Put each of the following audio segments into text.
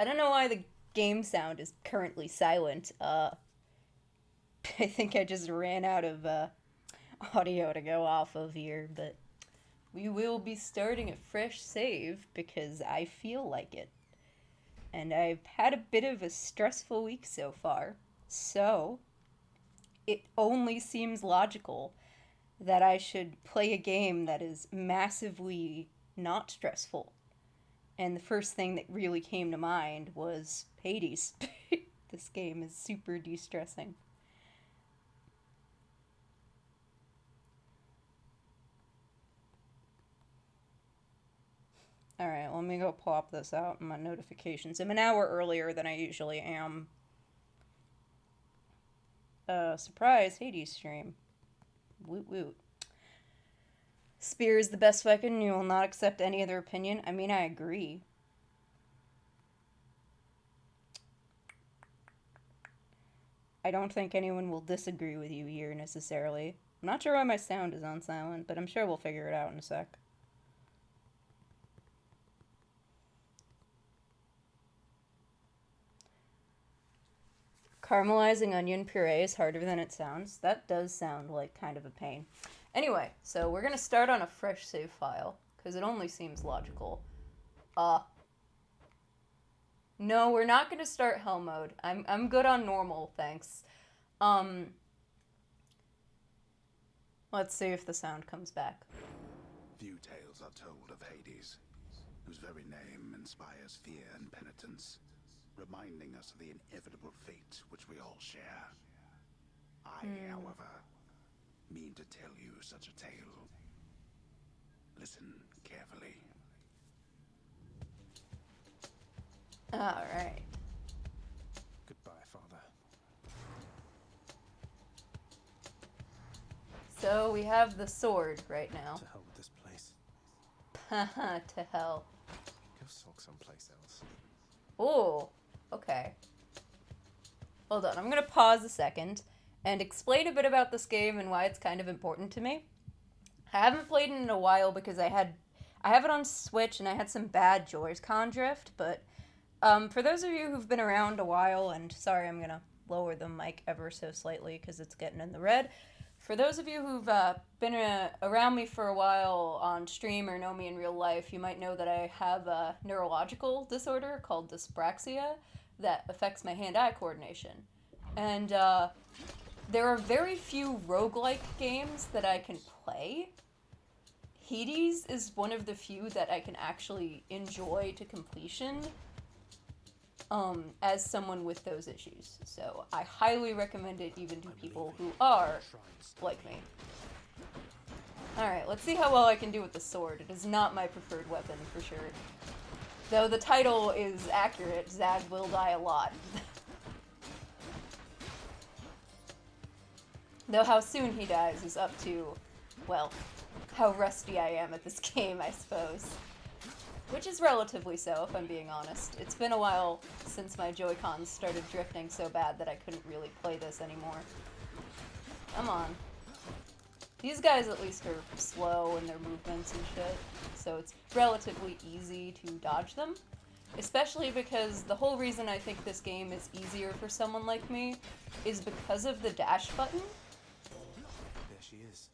I don't know why the game sound is currently silent. I think I just ran out of audio to go off of here, but we will be starting a fresh save because I feel like it. And I've had a bit of a stressful week so far, so it only seems logical that I should play a game that is massively not stressful. And the first thing that really came to mind was Hades. This game is super de stressing. Alright, let me go plop this out in my notifications. I'm an hour earlier than I usually am. Surprise Hades stream. Woot woot. Spear is the best weapon. You will not accept any other opinion. I mean, I agree. I don't think anyone will disagree with you here necessarily. I'm not sure why my sound is on silent, but I'm sure we'll figure it out in a sec. Caramelizing onion puree is harder than it sounds. That does sound like kind of a pain. Anyway, so we're gonna start on a fresh save file, because it only seems logical. No, we're not gonna start hell mode. I'm good on normal, thanks. Let's see if the sound comes back. Few tales are told of Hades, whose very name inspires fear and penitence, reminding us of the inevitable fate which we all share. I, however, mean to tell you such a tale. Listen carefully. Alright. Goodbye, Father. So we have the sword right now. To hell with this place. Haha, to hell. Go sulk someplace else. Oh, okay. Hold on, I'm gonna pause a second and explain a bit about this game and why it's kind of important to me. I haven't played it in a while because I have it on Switch and I had some bad Joy-Con drift, but for those of you who've been around a while, and sorry, I'm gonna lower the mic ever so slightly because it's getting in the red. For those of you who've been around me for a while on stream or know me in real life, you might know that I have a neurological disorder called dyspraxia that affects my hand-eye coordination. And there are very few roguelike games that I can play. Hades is one of the few that I can actually enjoy to completion as someone with those issues. So I highly recommend it even to people who are like me. Alright, let's see how well I can do with the sword. It is not my preferred weapon, for sure. Though the title is accurate, Zag will die a lot. Though how soon he dies is up to, well, how rusty I am at this game, I suppose. Which is relatively so, if I'm being honest. It's been a while since my Joy-Cons started drifting so bad that I couldn't really play this anymore. Come on. These guys at least are slow in their movements and shit, so it's relatively easy to dodge them. Especially because the whole reason I think this game is easier for someone like me is because of the dash button. There she is.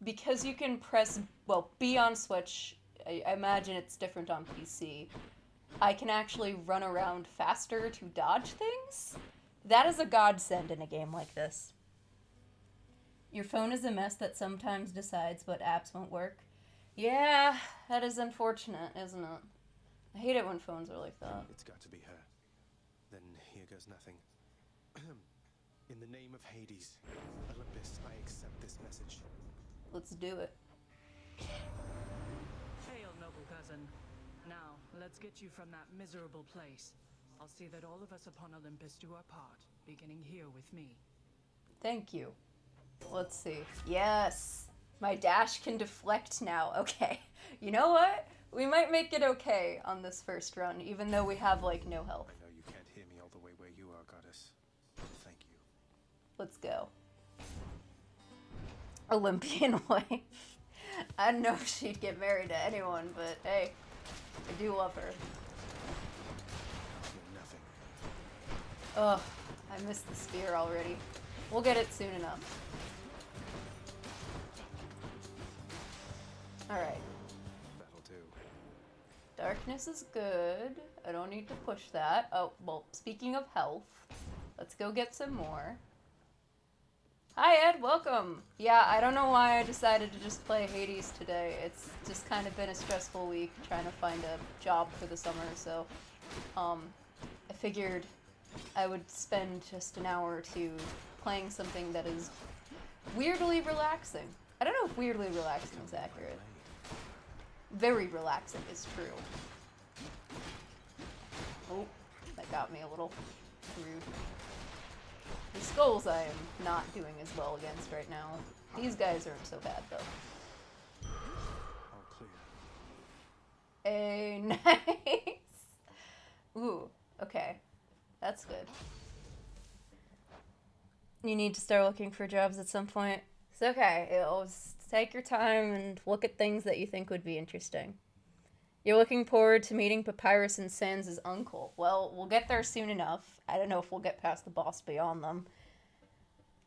Because you can press, well, B on Switch, I imagine it's different on PC. I can actually run around faster to dodge things. That is a godsend in a game like this. Your phone is a mess that sometimes decides what apps won't work. Yeah, that is unfortunate, isn't it? I hate it when phones are like that. It's got to be her. Then here goes nothing. In the name of Hades, Olympus, I accept this message. Let's do it. Hail, noble cousin. Now, let's get you from that miserable place. I'll see that all of us upon Olympus do our part, beginning here with me. Thank you. Let's see. Yes! My dash can deflect now. Okay. You know what? We might make it okay on this first run, even though we have, like, no health. I know you can't hear me all the way where you are, goddess. Thank you. Let's go. Olympian wife. I don't know if she'd get married to anyone, but hey, I do love her. Ugh, I missed the spear already. We'll get it soon enough. Alright. That'll do. Darkness is good. I don't need to push that. Oh, well, speaking of health, let's go get some more. Hi, Ed. Welcome. Yeah, I don't know why I decided to just play Hades today. It's just kind of been a stressful week trying to find a job for the summer, so I figured I would spend just an hour or two playing something that is weirdly relaxing. I don't know if weirdly relaxing is accurate. Very relaxing is true. Oh, that got me a little rude. The skulls I am not doing as well against right now. These guys aren't so bad, though. All clear. Hey, nice! Ooh, okay. That's good. You need to start looking for jobs at some point. It's okay. It'll just take your time and look at things that you think would be interesting. You're looking forward to meeting Papyrus and Sans' uncle. Well, we'll get there soon enough. I don't know if we'll get past the boss beyond them.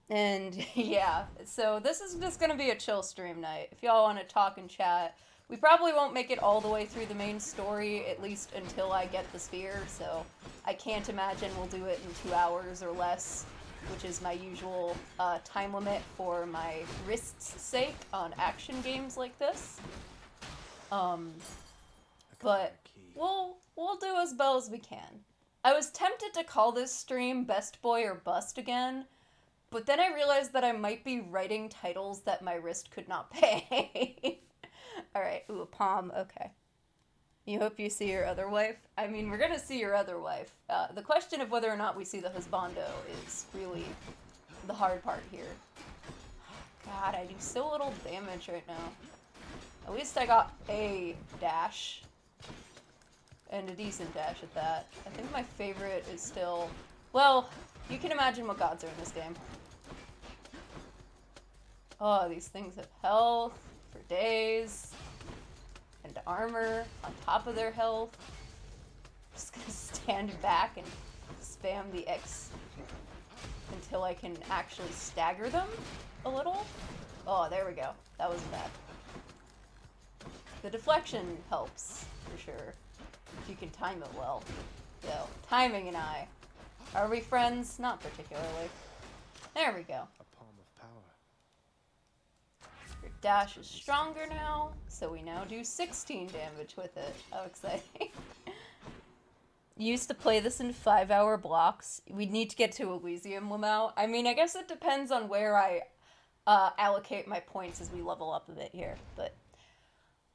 And yeah, so this is just gonna be a chill stream night. If y'all want to talk and chat, we probably won't make it all the way through the main story, at least until I get the sphere, so I can't imagine we'll do it in 2 hours or less, which is my usual time limit for my wrist's sake on action games like this. But we'll do as well as we can. I was tempted to call this stream Best Boy or Bust again, but then I realized that I might be writing titles that my wrist could not pay. Alright, ooh, a palm, okay. You hope you see your other wife? I mean, we're gonna see your other wife. The question of whether or not we see the husbando is really the hard part here. God, I do so little damage right now. At least I got a dash. And a decent dash at that. I think my favorite is still... Well, you can imagine what gods are in this game. Oh, these things have health for days. And armor on top of their health. Just gonna stand back and spam the X until I can actually stagger them a little. Oh, there we go. That wasn't bad. The deflection helps, for sure. If you can time it well. So, timing and I. Are we friends? Not particularly. There we go. A palm of power. Your dash is stronger now, so we now do 16 damage with it. How exciting. You used to play this in 5-hour blocks. We'd need to get to Elysium Lamau. I mean, I guess it depends on where I allocate my points as we level up a bit here, but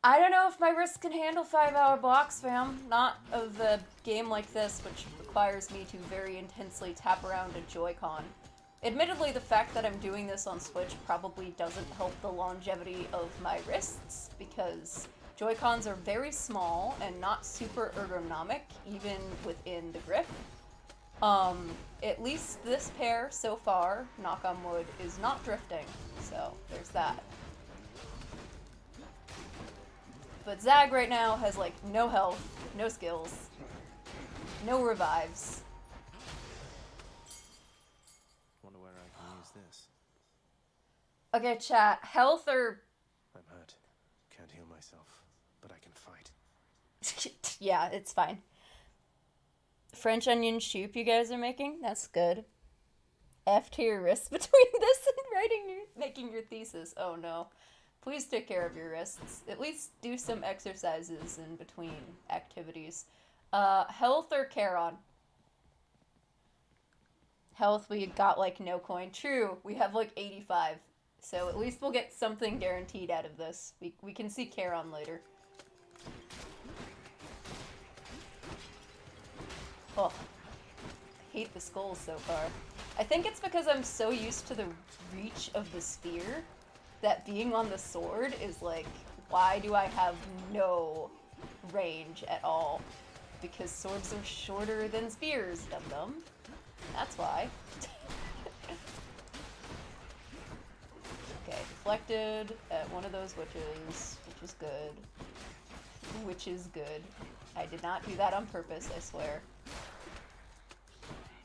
I don't know if my wrist can handle 5-hour blocks, fam. Not of a game like this, which requires me to very intensely tap around a Joy-Con. Admittedly, the fact that I'm doing this on Switch probably doesn't help the longevity of my wrists, because Joy-Cons are very small and not super ergonomic, even within the grip. At least this pair, so far, knock on wood, is not drifting, so there's that. But Zag right now has, like, no health, no skills, no revives. Wonder where I can use this. Okay, chat, health or... I'm hurt. Can't heal myself, but I can fight. Yeah, it's fine. French onion soup you guys are making? That's good. F to your wrists between this and making your thesis. Oh no. Please take care of your wrists. At least do some exercises in between activities. Health or Charon? Health, we got like no coin. True, we have like 85. So at least we'll get something guaranteed out of this. We can see Charon later. Oh, I hate the skulls so far. I think it's because I'm so used to the reach of the spear that being on the sword is like, why do I have no range at all? Because swords are shorter than spears, dum-dum. That's why. Okay, deflected at one of those witches, which is good. Which is good. I did not do that on purpose, I swear.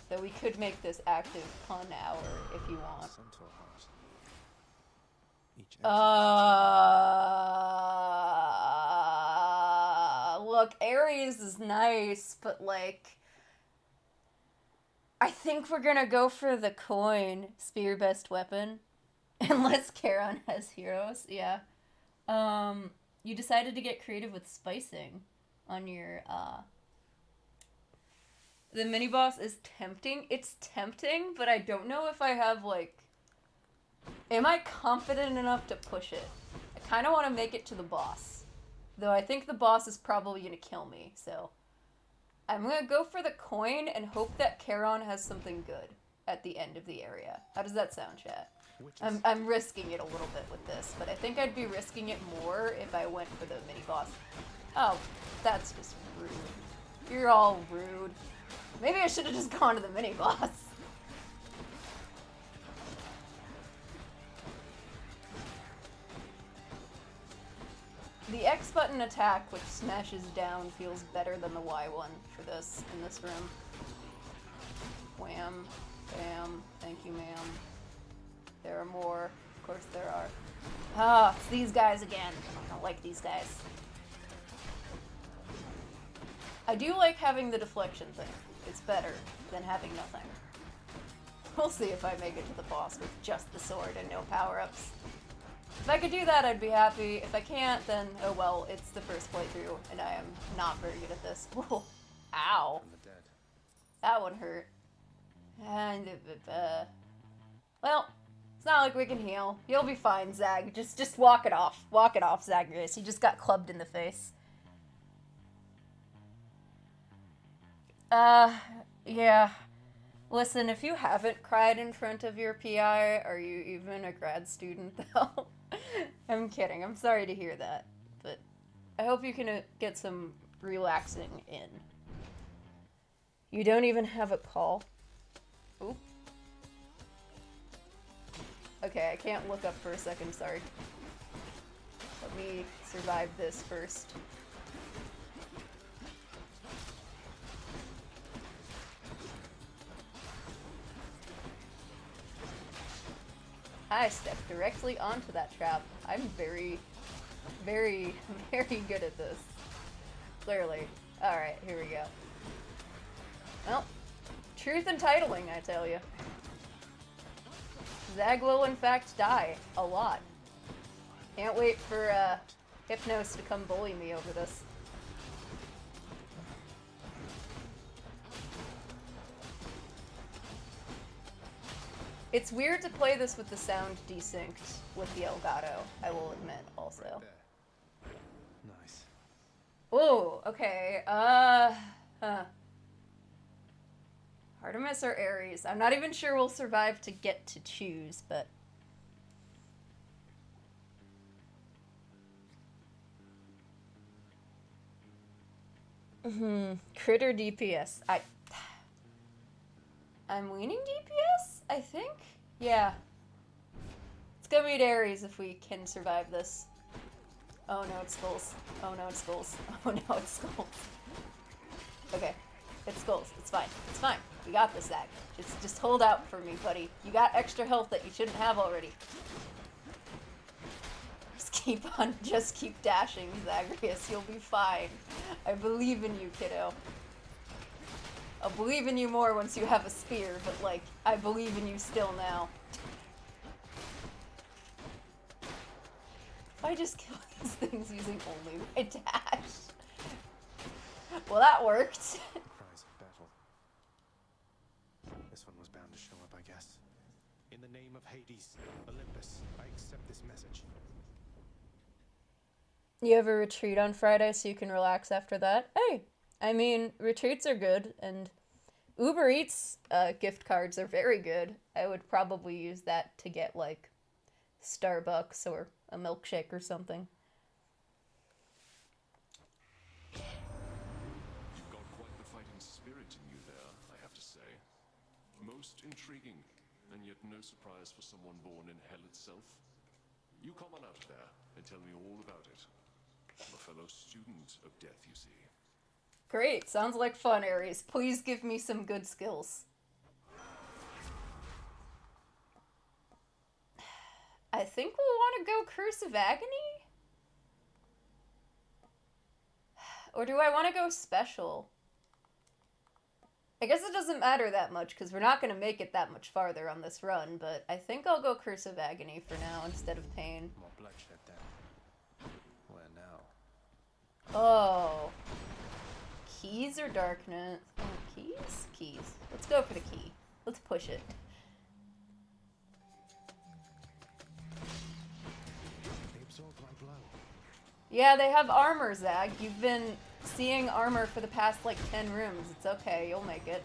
Though we could make this active pun hour if you want. Centaur heart. Each Look, Ares is nice, but like, I think we're gonna go for the coin, spear best weapon, unless Charon has heroes. Yeah. You decided to get creative with spicing on your The mini boss is tempting. It's tempting, but I don't know if I have like. Am I confident enough to push it? I kind of want to make it to the boss. Though I think the boss is probably going to kill me, so. I'm going to go for the coin and hope that Charon has something good at the end of the area. How does that sound, chat? I'm risking it a little bit with this, but I think I'd be risking it more if I went for the mini boss. Oh, that's just rude. You're all rude. Maybe I should have just gone to the mini boss. The X button attack, which smashes down, feels better than the Y one for this in this room. Wham, bam, thank you, ma'am. There are more. Of course there are. Ah, it's these guys again. I don't like these guys. I do like having the deflection thing. It's better than having nothing. We'll see if I make it to the boss with just the sword and no power-ups. If I could do that, I'd be happy. If I can't, then oh well, it's the first playthrough, and I am not very good at this. Whoa. Ow. from the dead. That one hurt. And, well, it's not like we can heal. You'll be fine, Zag. Just walk it off. Walk it off, Zagreus. You just got clubbed in the face. Yeah. Listen, if you haven't cried in front of your PI, are you even a grad student, though? I'm kidding. I'm sorry to hear that. But I hope you can get some relaxing in. You don't even have a call? Oop. Okay, I can't look up for a second, sorry. Let me survive this first. I stepped directly onto that trap. I'm very, very, very good at this. Clearly. Alright, here we go. Well, truth in titling, I tell you. Zag will, in fact, die. A lot. Can't wait for, Hypnos to come bully me over this. It's weird to play this with the sound desynced with the Elgato, I will admit, also. Right there. Nice. Ooh, okay, Artemis or Ares? I'm not even sure we'll survive to get to choose, but... Critter DPS. I'm leaning DPS, I think? Yeah. It's gonna be Ares if we can survive this. Oh no, it's skulls. Oh no, it's skulls. Oh no, it's skulls. Okay. It's skulls. It's fine. It's fine. We got this, Zag. Just hold out for me, buddy. You got extra health that you shouldn't have already. Just keep dashing, Zagreus. You'll be fine. I believe in you, kiddo. I'll believe in you more once you have a spear, but, like, I believe in you still now. If I just kill these things using only my dash. Well, that worked. Cries of battle. This one was bound to show up, I guess. In the name of Hades, Olympus, I accept this message. You have a retreat on Friday so you can relax after that? Hey, I mean, retreats are good, and Uber Eats gift cards are very good. I would probably use that to get, like, Starbucks or a milkshake or something. You've got quite the fighting spirit in you there, I have to say. Most intriguing, and yet no surprise for someone born in hell itself. You come on out of there and tell me all about it. I'm a fellow student of death, you see. Great, sounds like fun, Ares. Please give me some good skills. I think we'll want to go Curse of Agony? Or do I want to go special? I guess it doesn't matter that much because we're not going to make it that much farther on this run, but I think I'll go Curse of Agony for now instead of Pain. More bloodshed then. Where now? Oh. Keys or Darkness? Oh, keys? Keys. Let's go for the key. Let's push it. They absorbed my blow. Yeah, they have armor, Zag. You've been seeing armor for the past, like, 10 rooms. It's okay, you'll make it.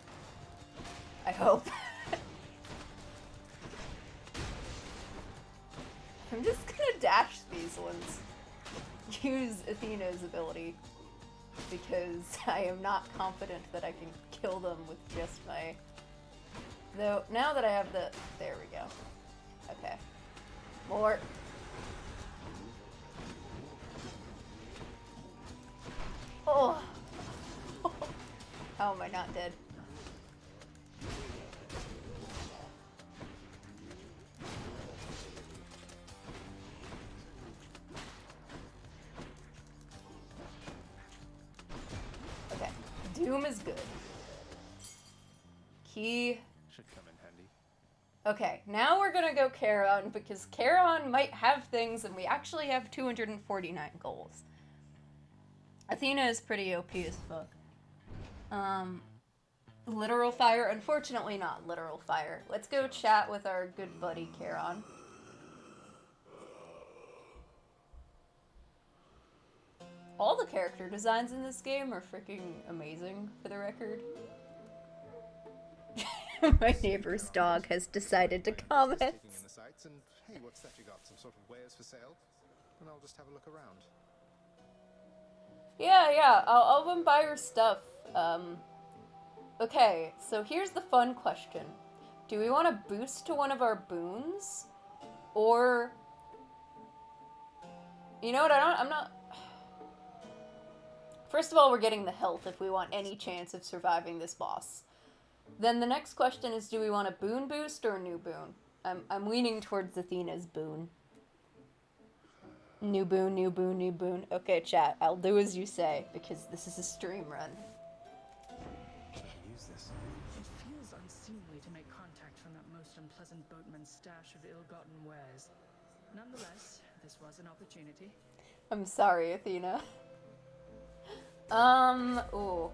I hope. I'm just gonna dash these ones. Use Athena's ability. Because I am not confident that I can kill them with just my... Though, now that I have the... There we go. Okay. More. Oh! How am I not dead? Okay. Doom is good. Key. Should come in handy. Okay, now we're gonna go Charon because Charon might have things and we actually have 249 goals. Athena is pretty OP as fuck. Literal fire? Unfortunately not literal fire. Let's go chat with our good buddy Charon. All the character designs in this game are freaking amazing, for the record. My neighbor's dog has decided to comment. Taking in the sights and hey, what's that you got? Some sort of wares for sale? And I'll just have a look around. Yeah, I'll come buy your stuff. Okay, so here's the fun question. Do we want to boost to one of our boons? Or... You know what, I'm not... First of all, we're getting the health if we want any chance of surviving this boss. Then the next question is, do we want a boon boost or a new boon? I'm leaning towards Athena's boon. New boon, new boon, new boon. Okay, chat, I'll do as you say, because this is a stream run. Should I use this? It feels unseemly to make contact from that most unpleasant boatman's stash of ill-gotten wares. Nonetheless, this was an opportunity. I'm sorry, Athena. Ooh.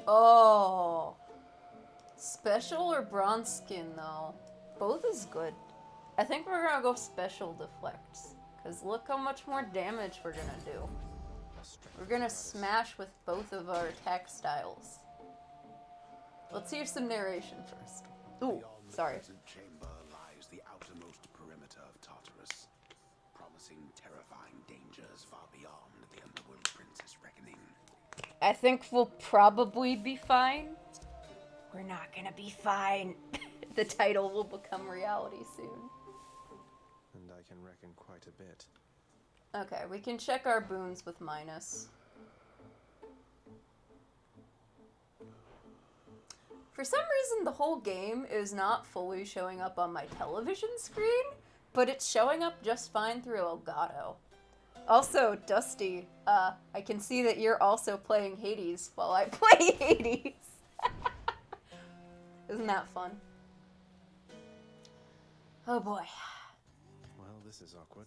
Oh. Special or bronze skin, though? Both is good. I think we're gonna go special deflects. Because look how much more damage we're gonna do. We're gonna smash with both of our attack styles. Let's hear some narration first. Ooh, Beyond the sorry. present chamber lies the outermost perimeter of Tartarus, promising terrifying dangers far beyond the Underworld Princess reckoning. I think we'll probably be fine. We're not gonna be fine. The title will become reality soon. And I can reckon quite a bit. Okay, we can check our boons with minus. For some reason, the whole game is not fully showing up on my television screen, but it's showing up just fine through Elgato. Also, Dusty, I can see that you're also playing Hades while I play Hades. Isn't that fun? Oh boy. Well, this is awkward.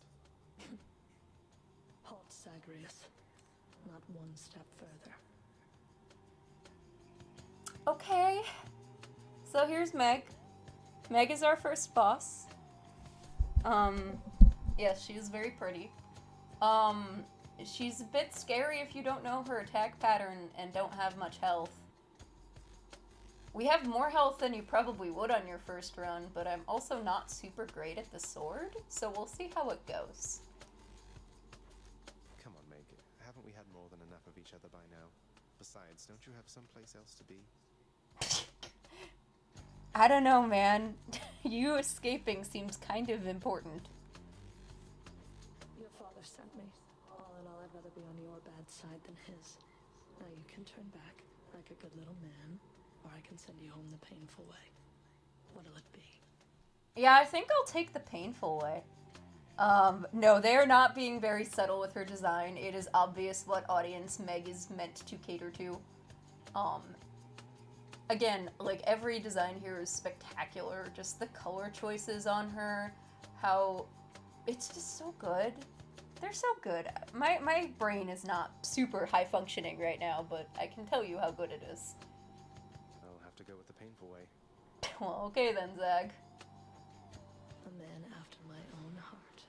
Halt, Zagreus. Not one step further. Okay. So here's Meg. Meg is our first boss. Yes, she is very pretty. She's a bit scary if you don't know her attack pattern and don't have much health. We have more health than you probably would on your first run, but I'm also not super great at the sword, so we'll see how it goes. Come on, Meg. Haven't we had more than enough of each other by now? Besides, don't you have someplace else to be? I don't know, man. You escaping seems kind of important. Your father sent me. All in all, I'd rather be on your bad side than his. Now you can turn back, like a good little man, or I can send you home the painful way. What'll it be? Yeah, I think I'll take the painful way. No, they are not being very subtle with her design. It is obvious what audience Meg is meant to cater to. Again, like, every design here is spectacular. Just the color choices on her, how... It's just so good. They're so good. My brain is not super high functioning right now, but I can tell you how good it is. I'll have to go with the painful way. Well, okay then, Zag. A man after my own heart.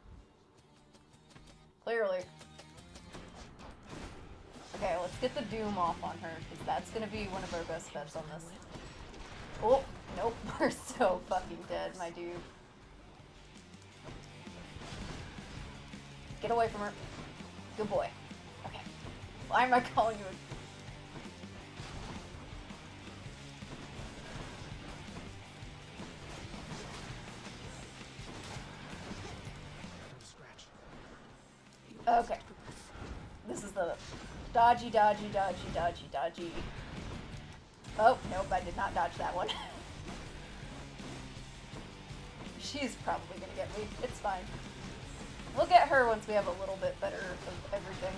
Clearly. Okay, let's get the Doom off on her, because that's gonna be one of our best bets on this. Oh, nope, we're so fucking dead, my dude. Get away from her. Good boy. Okay. Why am I calling you a... Okay. This is the dodgy, dodgy, dodgy, dodgy, dodgy. Oh, nope, I did not dodge that one. She's probably gonna get me. It's fine. We'll get her once we have a little bit better of everything.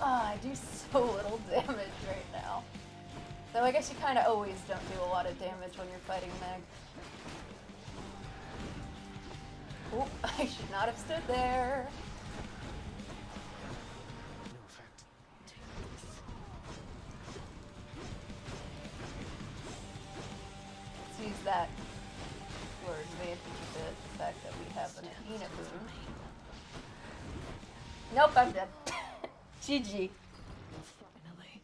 I do so little damage right now. Though I guess you kind of always don't do a lot of damage when you're fighting Meg. Oop, I should not have stood there. No effect. Let's use that to our advantage a bit, the fact that we have an Athena boon. Nope, I'm dead. GG. Finally.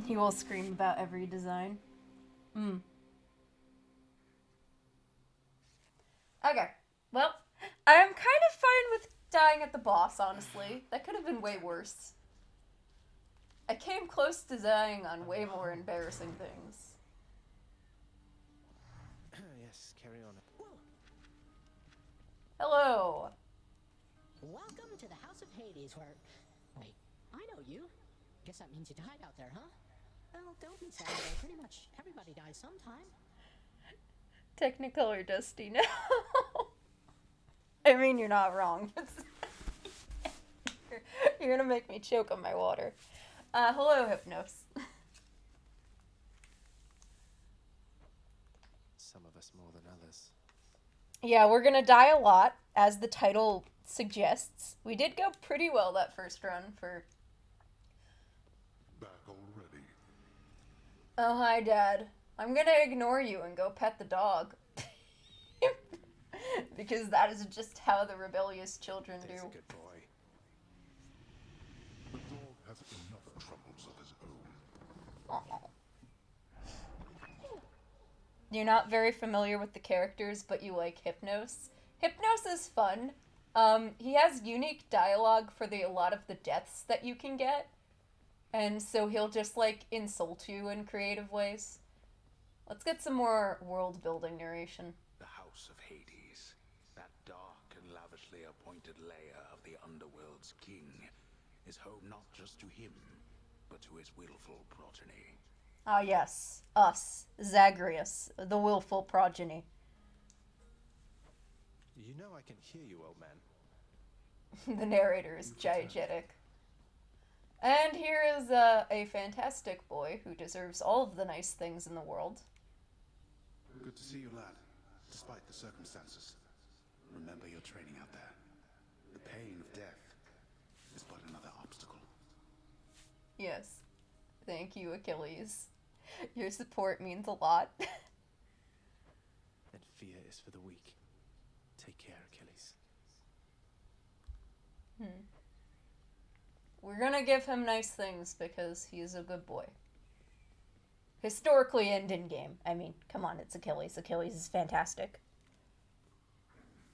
He will scream about every design. Okay. Well, I'm kind of fine with dying at the boss, honestly. That could have been way worse. I came close to dying on way more embarrassing things. Yes, carry on. Hello. Welcome to the House of Hades, where... Wait, I know you. Guess that means you died out there, huh? Well, don't be sad, though. Pretty much everybody dies sometime. Technicolor Dusty, no. I mean, you're not wrong. You're gonna make me choke on my water. Hello, Hypnos. Some of us more than others. Yeah, we're gonna die a lot, as the title suggests. We did go pretty well that first run for... Back already. Oh, hi, Dad. I'm gonna ignore you and go pet the dog. Because that is just how the rebellious children He's a do. good boy. The dog has enough troubles of his own. You're not very familiar with the characters, but you like Hypnos. Hypnos is fun. He has unique dialogue for a lot of the deaths that you can get. And so he'll just, like, insult you in creative ways. Let's get some more world-building narration. The House of Hades, that dark and lavishly appointed lair of the Underworld's king, is home not just to him, but to his willful progeny. Ah, yes. Us. Zagreus, the willful progeny. You know I can hear you, old man. The narrator is diegetic. And here is a fantastic boy who deserves all of the nice things in the world. Good to see you, lad, despite the circumstances. Remember your training out there. The pain of death is but another obstacle. Yes. Thank you, Achilles. Your support means a lot. And fear is for the weak. Take care, Achilles. We're gonna give him nice things because he's a good boy. Historically and in-game. I mean, come on, it's Achilles. Achilles is fantastic.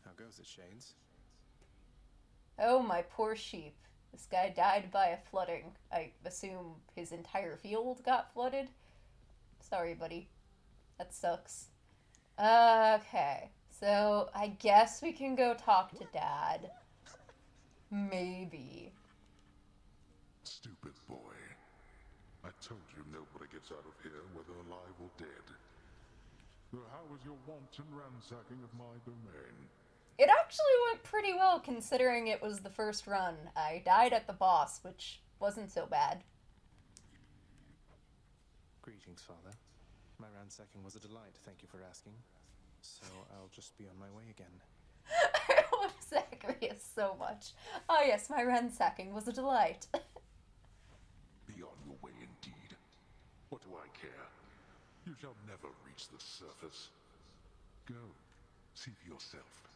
How goes it, Shades? Oh, my poor sheep. This guy died by a flooding. I assume his entire field got flooded. Sorry, buddy. That sucks. Okay. So, I guess we can go talk to Dad. Maybe. Stupid boy. I told you nobody gets out of here, whether alive or dead. So how was your wanton ransacking of my domain? It actually went pretty well considering it was the first run. I died at the boss, which wasn't so bad. Greetings, Father. My ransacking was a delight, thank you for asking. So I'll just be on my way again. I love Zagreus so much. Oh yes, my ransacking was a delight. Be on your way indeed. What do I care? You shall never reach the surface. Go. See for yourself.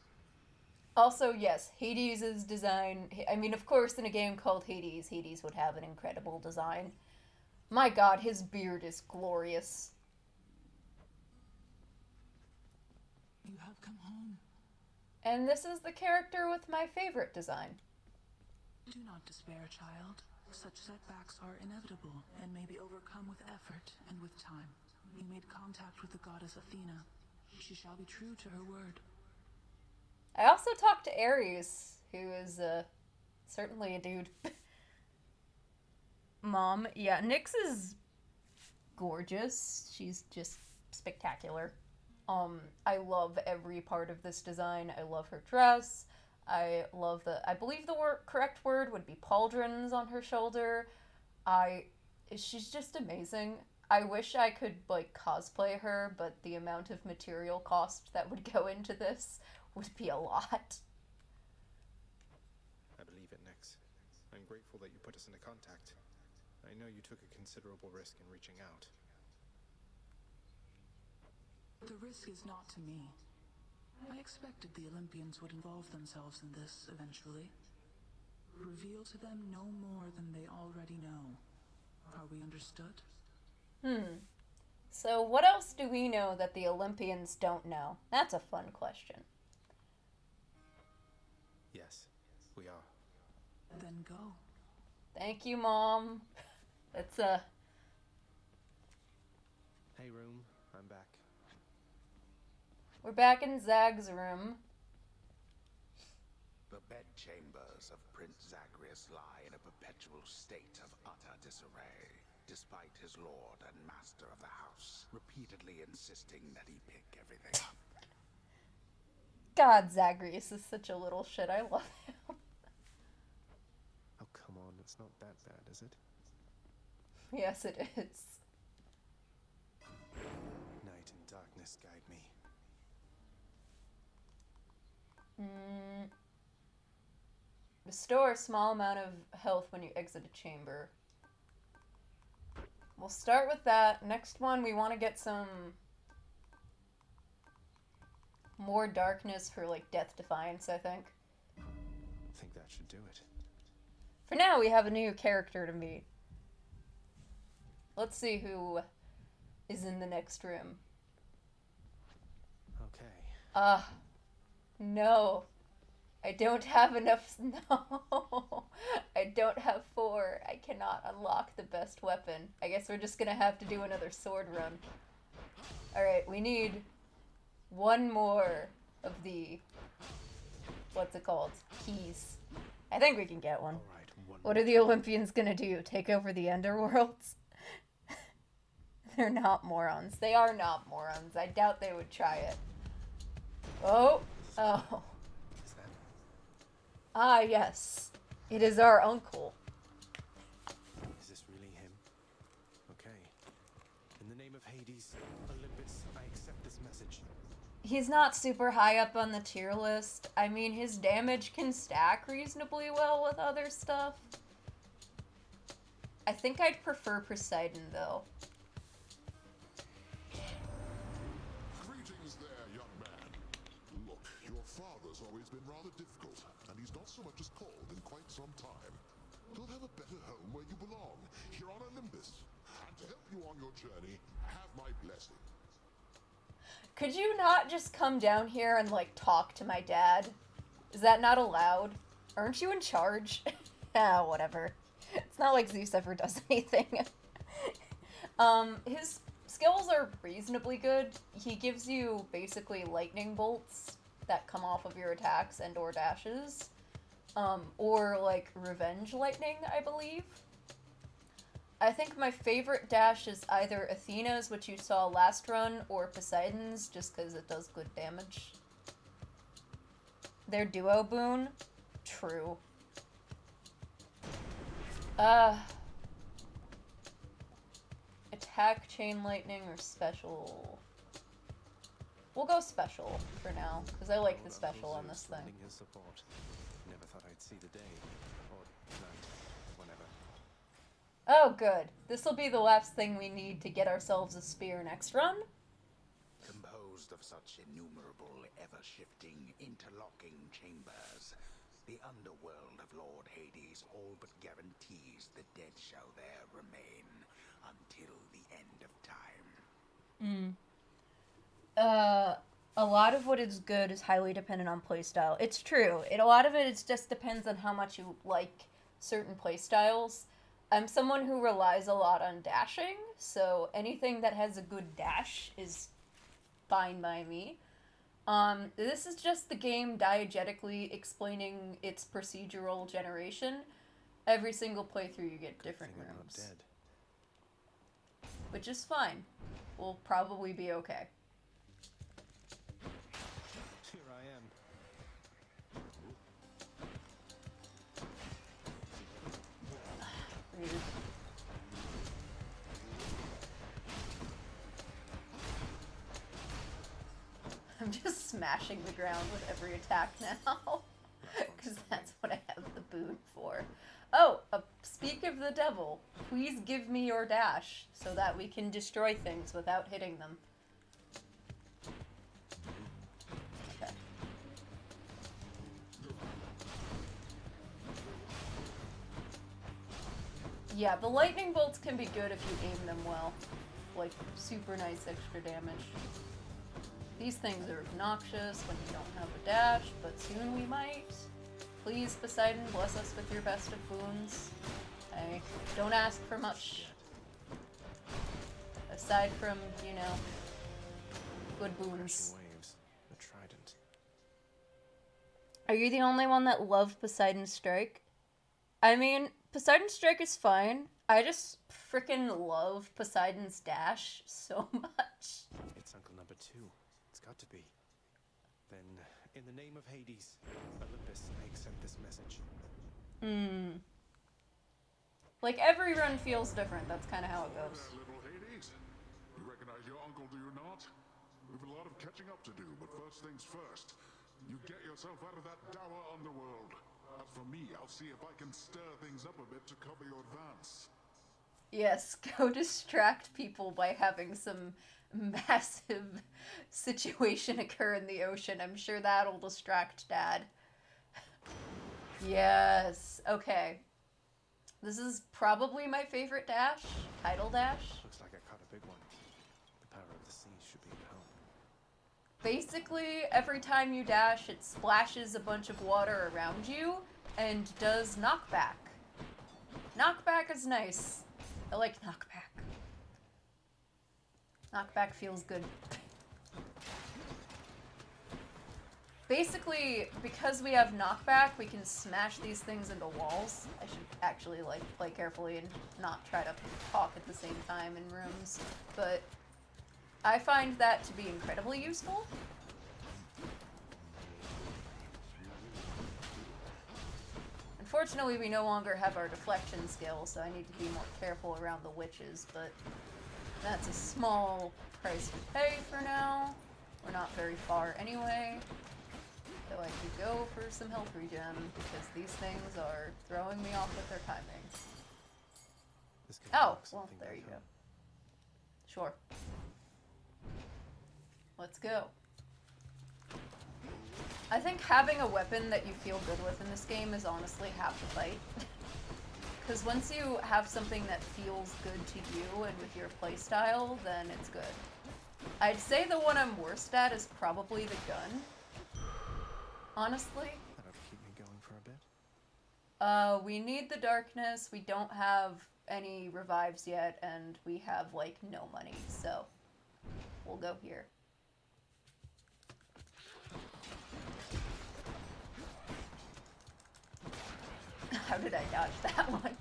Also, yes, Hades' design... I mean, of course, in a game called Hades, Hades would have an incredible design. My god, his beard is glorious. You have come home. And this is the character with my favorite design. Do not despair, child. Such setbacks are inevitable and may be overcome with effort and with time. You made contact with the goddess Athena. She shall be true to her word. I also talked to Ares, who is certainly a dude. Mom, yeah, Nyx is gorgeous. She's just spectacular. I love every part of this design. I love her dress. I love I believe the correct word would be pauldrons on her shoulder. She's just amazing. I wish I could, like, cosplay her, but the amount of material cost that would go into this would be a lot. I believe it, Nyx. I'm grateful that you put us into contact. I know you took a considerable risk in reaching out. The risk is not to me. I expected the Olympians would involve themselves in this eventually. Reveal to them no more than they already know. Are we understood? So what else do we know that the Olympians don't know? That's a fun question. Yes, we are. Then go. Thank you, Mom. That's Hey, room. I'm back. We're back in Zag's room. The bedchambers of Prince Zagreus lie in a perpetual state of utter disarray, despite his lord and master of the house repeatedly insisting that he pick everything up. God, Zagreus is such a little shit. I love him. Oh, come on. It's not that bad, is it? Yes, it is. Night and darkness guide me. Restore a small amount of health when you exit a chamber. We'll start with that. Next one, we want to get some more darkness for, like, Death Defiance, I think. I think that should do it. For now, we have a new character to meet. Let's see who is in the next room. Okay. No. I don't have enough. No. I don't have 4. I cannot unlock the best weapon. I guess we're just gonna have to do another sword run. Alright, we need one more of the... what's it called? Keys. I think we can get one. All right, one What are the Olympians gonna do? Take over the Underworlds? They're not morons. They are not morons. I doubt they would try it. Oh. Oh. Is that? Ah, yes. It is our uncle. Is this really him? Okay. In the name of Hades, Olympus, I accept this message. He's not super high up on the tier list. I mean, his damage can stack reasonably well with other stuff. I think I'd prefer Poseidon, though. Greetings there, young man. Look, your father's always been rather difficult, and he's not so much as called in quite some time. You'll have a better home where you belong, here on Olympus. And to help you on your journey, Have my blessing. Could you not just come down here and, like, talk to my dad? Is that not allowed? Aren't you in charge? Ah, whatever. It's not like Zeus ever does anything. His skills are reasonably good. He gives you basically lightning bolts that come off of your attacks and or dashes. Or, like, revenge lightning, I believe. I think my favorite dash is either Athena's, which you saw last run, or Poseidon's, just because it does good damage. Their duo boon? True. Attack, chain lightning, or special? We'll go special for now, because I like the special on this thing. Lending his support. Never thought I'd see the day. Or night. Whenever. Oh, good. This'll be the last thing we need to get ourselves a spear next run. Composed of such innumerable, ever-shifting, interlocking chambers, the underworld of Lord Hades all but guarantees the dead shall there remain until the end of time. A lot of what is good is highly dependent on playstyle. It's true. A lot of it just depends on how much you like certain playstyles. I'm someone who relies a lot on dashing, so anything that has a good dash is fine by me. This is just the game diegetically explaining its procedural generation. Every single playthrough you get different Thing I'm not rooms. dead. Which is fine. We'll probably be okay. Here I am. Rude. I'm just smashing the ground with every attack now. Because that's what I have the boon for. Oh, speak of the devil. Please give me your dash so that we can destroy things without hitting them. Okay. Yeah, the lightning bolts can be good if you aim them well. Like, super nice extra damage. These things are obnoxious when you don't have a dash, but soon we might. Please, Poseidon, bless us with your best of boons. I don't ask for much. Aside from, you know, good boons. Waves. A trident. Are you the only one that loved Poseidon's Strike? I mean, Poseidon's Strike is fine. I just frickin' love Poseidon's Dash so much. It's Uncle Number 2. It's got to be. Then, in the name of Hades, Olympus, I accept this message. Like, every run feels different. That's kind of how it goes. There, little Hades. You recognize your uncle, do you not? We've a lot of catching up to do, but first things first. You get yourself out of that dour underworld. As for me, I'll see if I can stir things up a bit to cover your advance. Yes, go distract people by having some massive situation occur in the ocean. I'm sure that'll distract Dad. Yes. Okay. This is probably my favorite dash. Tidal dash. Looks like I caught a big one. The power of the sea should be at home. Basically, every time you dash, it splashes a bunch of water around you and does knockback. Knockback is nice. I like knockback. Knockback feels good. Basically, because we have knockback, we can smash these things into walls. I should actually, like, play carefully and not try to talk at the same time in rooms. But I find that to be incredibly useful. Unfortunately, we no longer have our deflection skill, so I need to be more careful around the witches, but that's a small price to pay for now. We're not very far anyway. So I could go for some health regen, because these things are throwing me off with their timing. This could Oh, unlock well, something there back you go. home. Sure. Let's go. I think having a weapon that you feel good with in this game is honestly half the fight. Because once you have something that feels good to you and with your playstyle, then it's good. I'd say the one I'm worst at is probably the gun. Honestly. That ought to keep me going for a bit. We need the darkness, we don't have any revives yet, and we have, like, no money, so we'll go here. How did I dodge that one?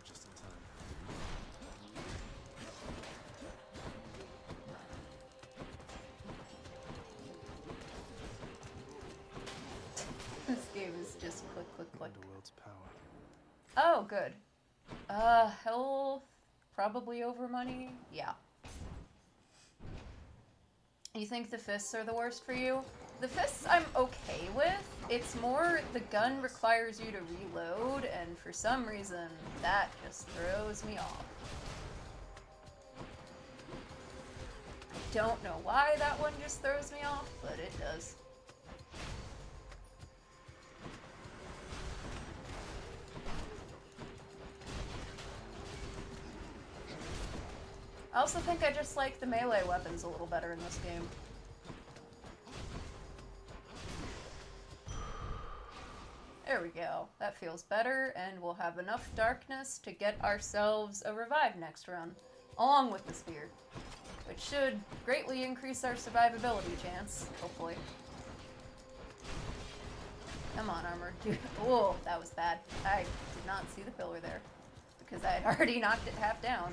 Just in time. This game is just click, click, The click. underworld's power. Oh, good. Health, probably over money? Yeah. You think the fists are the worst for you? The fists I'm okay with. It's more the gun requires you to reload, and for some reason, that just throws me off. I don't know why that one just throws me off, but it does. I also think I just like the melee weapons a little better in this game. There we go. That feels better, and we'll have enough darkness to get ourselves a revive next run, along with the spear, which should greatly increase our survivability chance, hopefully. Come on, armor. Dude. Oh, that was bad. I did not see the pillar there, because I had already knocked it half down.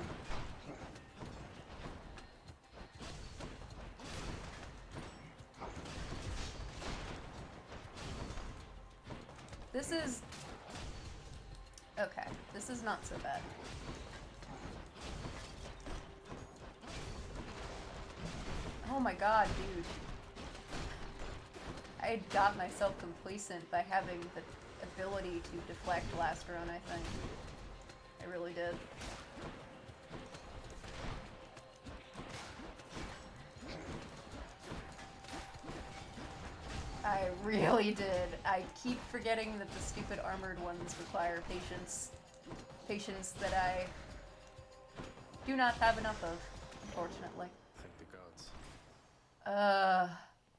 This is... okay, this is not so bad. Oh my god, dude. I had got myself complacent by having the ability to deflect last run, I think. I really did. I really did. I keep forgetting that the stupid armored ones require patience. Patience that I do not have enough of, unfortunately. Thank the gods.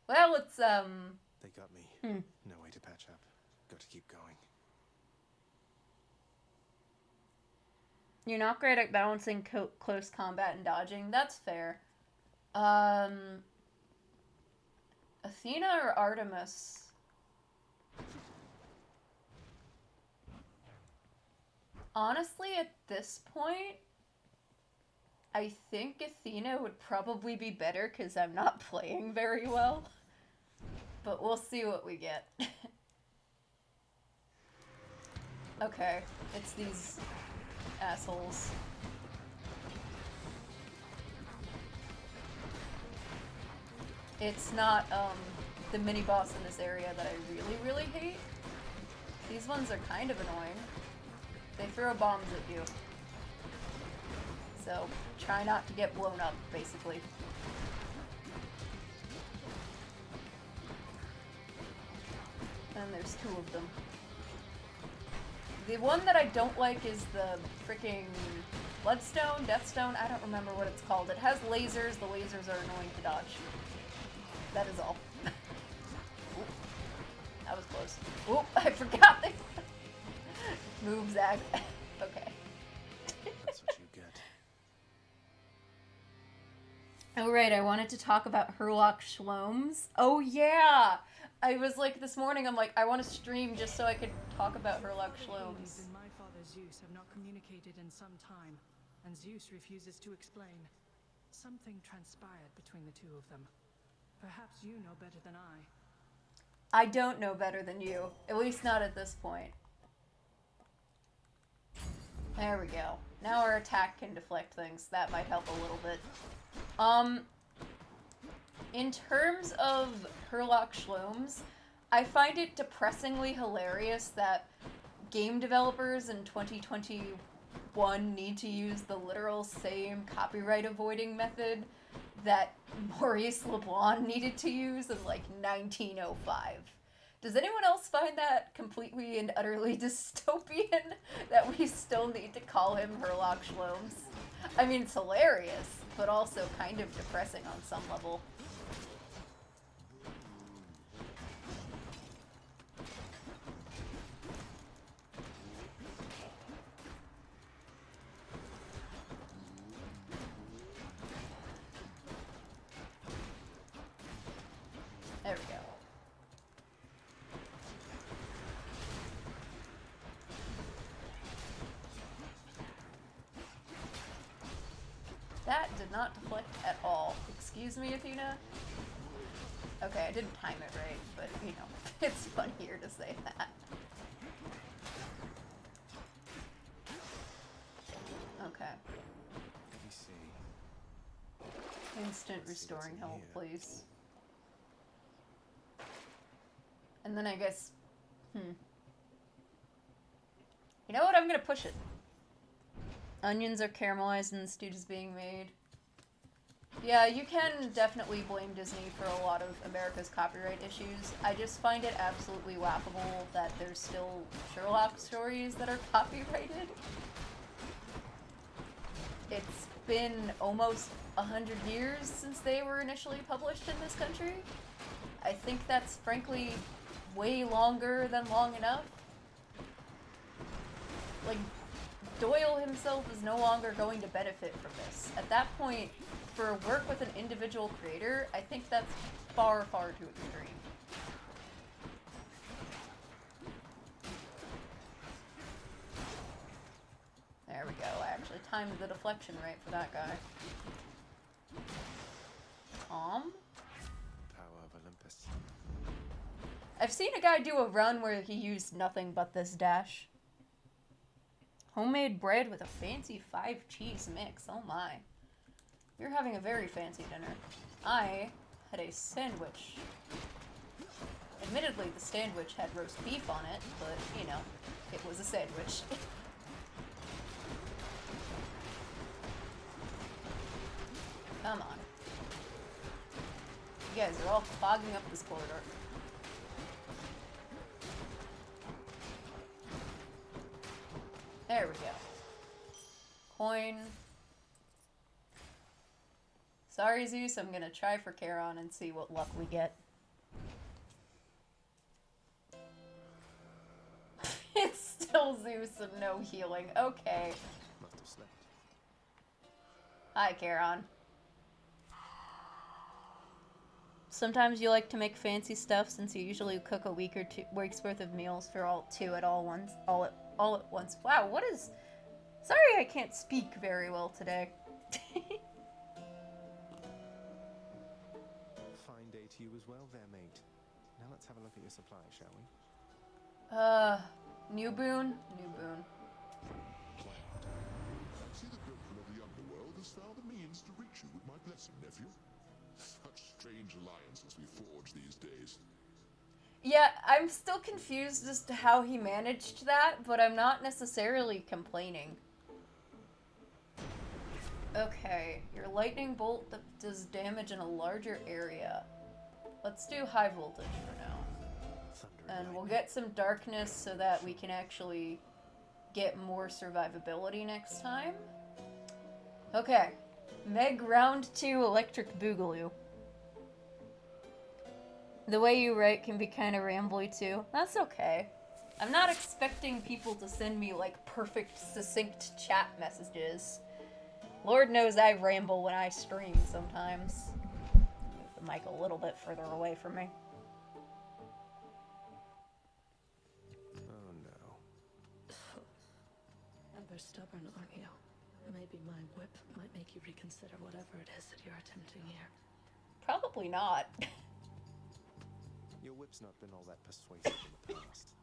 Well, it's, They got me. No way to patch up. Got to keep going. you're not great at balancing close combat and dodging. That's fair. Athena or Artemis? Honestly, at this point, I think Athena would probably be better because I'm not playing very well. But we'll see what we get. Okay, it's these assholes. It's not, the mini-boss in this area that I really, really hate. These ones are kind of annoying. They throw bombs at you. So, try not to get blown up, basically. And there's two of them. The one that I don't like is the freaking Bloodstone, Deathstone, I don't remember what it's called. It has lasers, the lasers are annoying to dodge. That is all. Oop. That was close. Oop, I forgot they... Move, Zag. Okay. That's what you get. Oh right, I wanted to talk about Herlock Sholmes. Oh yeah! I was like, this morning, I'm like, I want to stream just so I could talk about Herlock Hades Sholmes. and my father Zeus have not communicated in some time, and Zeus refuses to explain. Something transpired between the two of them. Perhaps you know better than I. I don't know better than you. At least not at this point. There we go. Now our attack can deflect things. That might help a little bit. In terms of Herlock Sholmes, I find it depressingly hilarious that game developers in 2021 need to use the literal same copyright avoiding method that Maurice LeBlanc needed to use in like 1905. Does anyone else find that completely and utterly dystopian that we still need to call him Herlock Sholmes? I mean, it's hilarious, but also kind of depressing on some level. There we go. That did not deflect at all. Excuse me, Athena? Okay, I didn't time it right, but, you know, it's funnier to say that. Okay. Let me see. Instant Let's see what's restoring in health, here. please. And then I guess, You know what? I'm gonna push it. Onions are caramelized and the stew is being made. Yeah, you can definitely blame Disney for a lot of America's copyright issues. I just find it absolutely laughable that there's still Sherlock stories that are copyrighted. It's been almost 100 years since they were initially published in this country. I think that's frankly way longer than long enough. Like, Doyle himself is no longer going to benefit from this. At that point, for work with an individual creator, I think that's far, far too extreme. There we go. I actually timed the deflection right for that guy. Power of Olympus. I've seen a guy do a run where he used nothing but this dash. Homemade bread with a fancy 5-cheese mix. Oh my. You're having a very fancy dinner. I had a sandwich. Admittedly, the sandwich had roast beef on it, but, you know, it was a sandwich. Come on. You guys are all fogging up this corridor. There we go. Coin. Sorry, Zeus, I'm gonna try for Charon and see what luck we get. It's still Zeus and no healing. Okay. Must have slept. Hi, Charon. Sometimes you like to make fancy stuff since you usually cook a week or two weeks worth of meals for all at once. Wow, what is... Sorry I can't speak very well today. Fine day to you as well there, mate. Now let's have a look at your supply, shall we? New boon? New boon. See, the Griffin of the Underworld has found a means to reach you with my blessing, nephew. Such strange alliances we forge these days. Yeah, I'm still confused as to how he managed that, but I'm not necessarily complaining. Okay, your lightning bolt that does damage in a larger area. Let's do high voltage for now. Thunder And we'll get some darkness so that we can actually get more survivability next time. Okay. Meg round 2 electric boogaloo. The way you write can be kind of rambly too. That's okay. I'm not expecting people to send me like perfect, succinct chat messages. Lord knows I ramble when I stream sometimes. Move the mic a little bit further away from me. Oh no. Ever stubborn, aren't you? Maybe my whip might make you reconsider whatever it is that you're attempting here. Probably not. Your whip's not been all that persuasive in the past.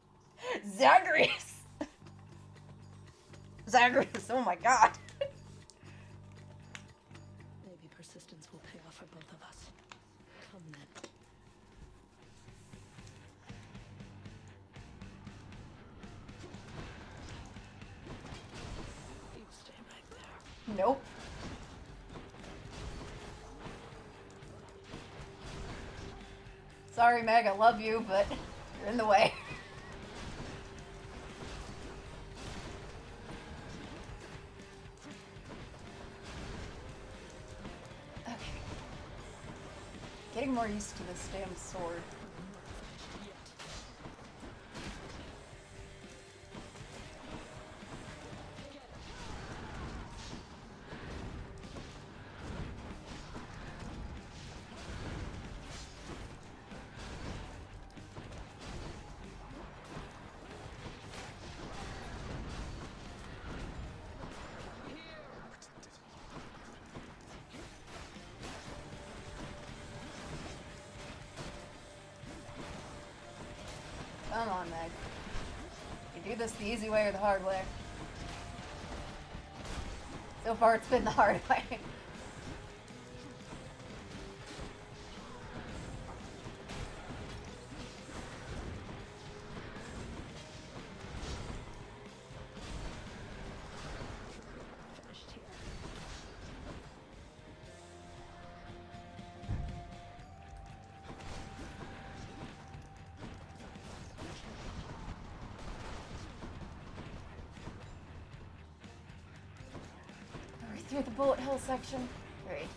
Zagreus! Zagreus, oh my god. Maybe persistence will pay off for both of us. Come then. You stay right there. Nope. Sorry, Meg, I love you, but You're in the way. Okay. Getting more used to this damn sword. Come on, Meg. You do this the easy way or the hard way. So far, it's been the hard way. Through the bullet hell section. Great.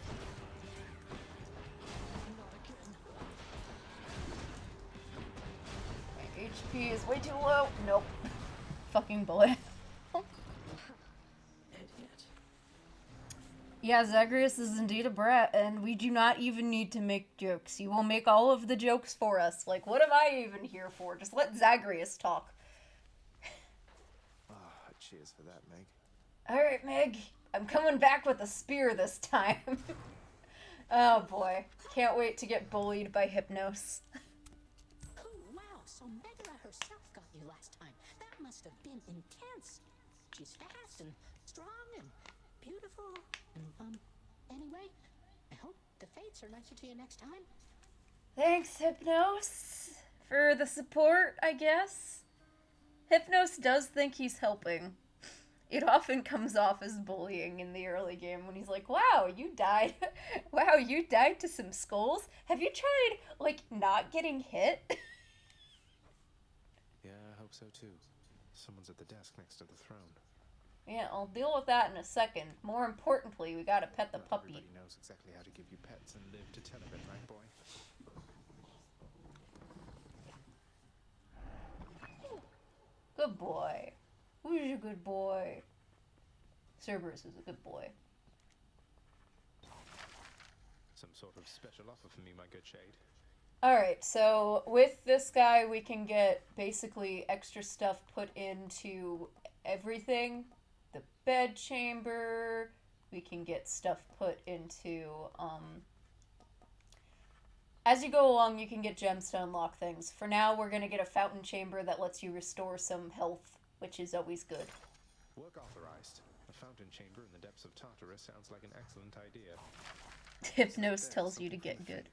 My HP is way too low. Nope. Fucking bullet. Yeah, Zagreus is indeed a brat, and we do not even need to make jokes. You will make all of the jokes for us. Like, what am I even here for? Just let Zagreus talk. Cheers for that, Meg. Alright, Meg. I'm coming back with a spear this time. Oh boy. Can't wait to get bullied by Hypnos. Oh, wow, so Megra herself got you last time. That must have been intense. She's fast and strong and beautiful. Anyway, I hope the fates are nicer to you next time. Thanks, Hypnos, for the support, I guess. Hypnos does think he's helping. It often comes off as bullying in the early game when he's like, wow, you died. Wow, you died to some skulls? Have you tried, like, not getting hit? Yeah, I hope so too. Someone's at the desk next to the throne. Yeah, I'll deal with that in a second. More importantly, we gotta pet the Not puppy. everybody knows exactly how to give you pets and live to tell of it, right, boy? Good boy. Who's a good boy? Cerberus is a good boy. Some sort of special offer for me, my good shade. Alright, so with this guy, we can get basically extra stuff put into everything. The bed chamber. We can get stuff put into, as you go along, you can get gems to unlock things. For now, we're gonna get a fountain chamber that lets you restore some health, which is always good. Work authorized. A fountain chamber in the depths of Tartarus sounds like an excellent idea. Hypnos tells you to get good.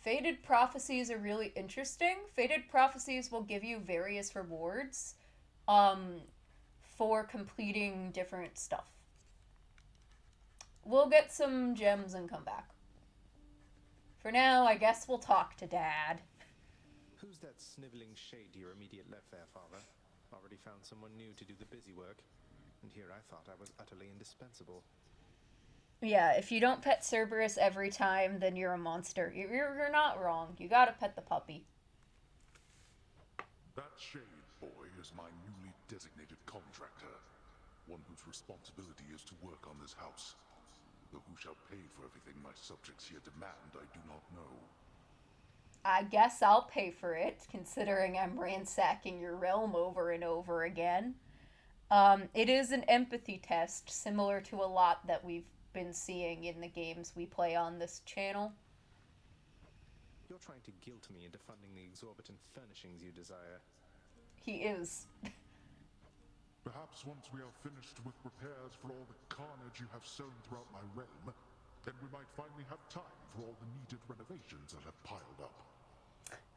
Fated Prophecies are really interesting. Fated Prophecies will give you various rewards for completing different stuff. We'll get some gems and come back. For now, I guess we'll talk to Dad. Who's that sniveling shade to your immediate left there, Father? Already found someone new to do the busy work. And here I thought I was utterly indispensable. Yeah, if you don't pet Cerberus every time, then you're a monster. You're not wrong. You gotta pet the puppy. That shade boy is my newly designated contractor. One whose responsibility is to work on this house. Though who shall pay for everything my subjects here demand, I do not know. I guess I'll pay for it, considering I'm ransacking your realm over and over again. It is an empathy test, similar to a lot that we've been seeing in the games we play on this channel. You're trying to guilt me into funding the exorbitant furnishings you desire. He is. Perhaps once we are finished with repairs for all the carnage you have sown throughout my realm, then we might finally have time for all the needed renovations that have piled up.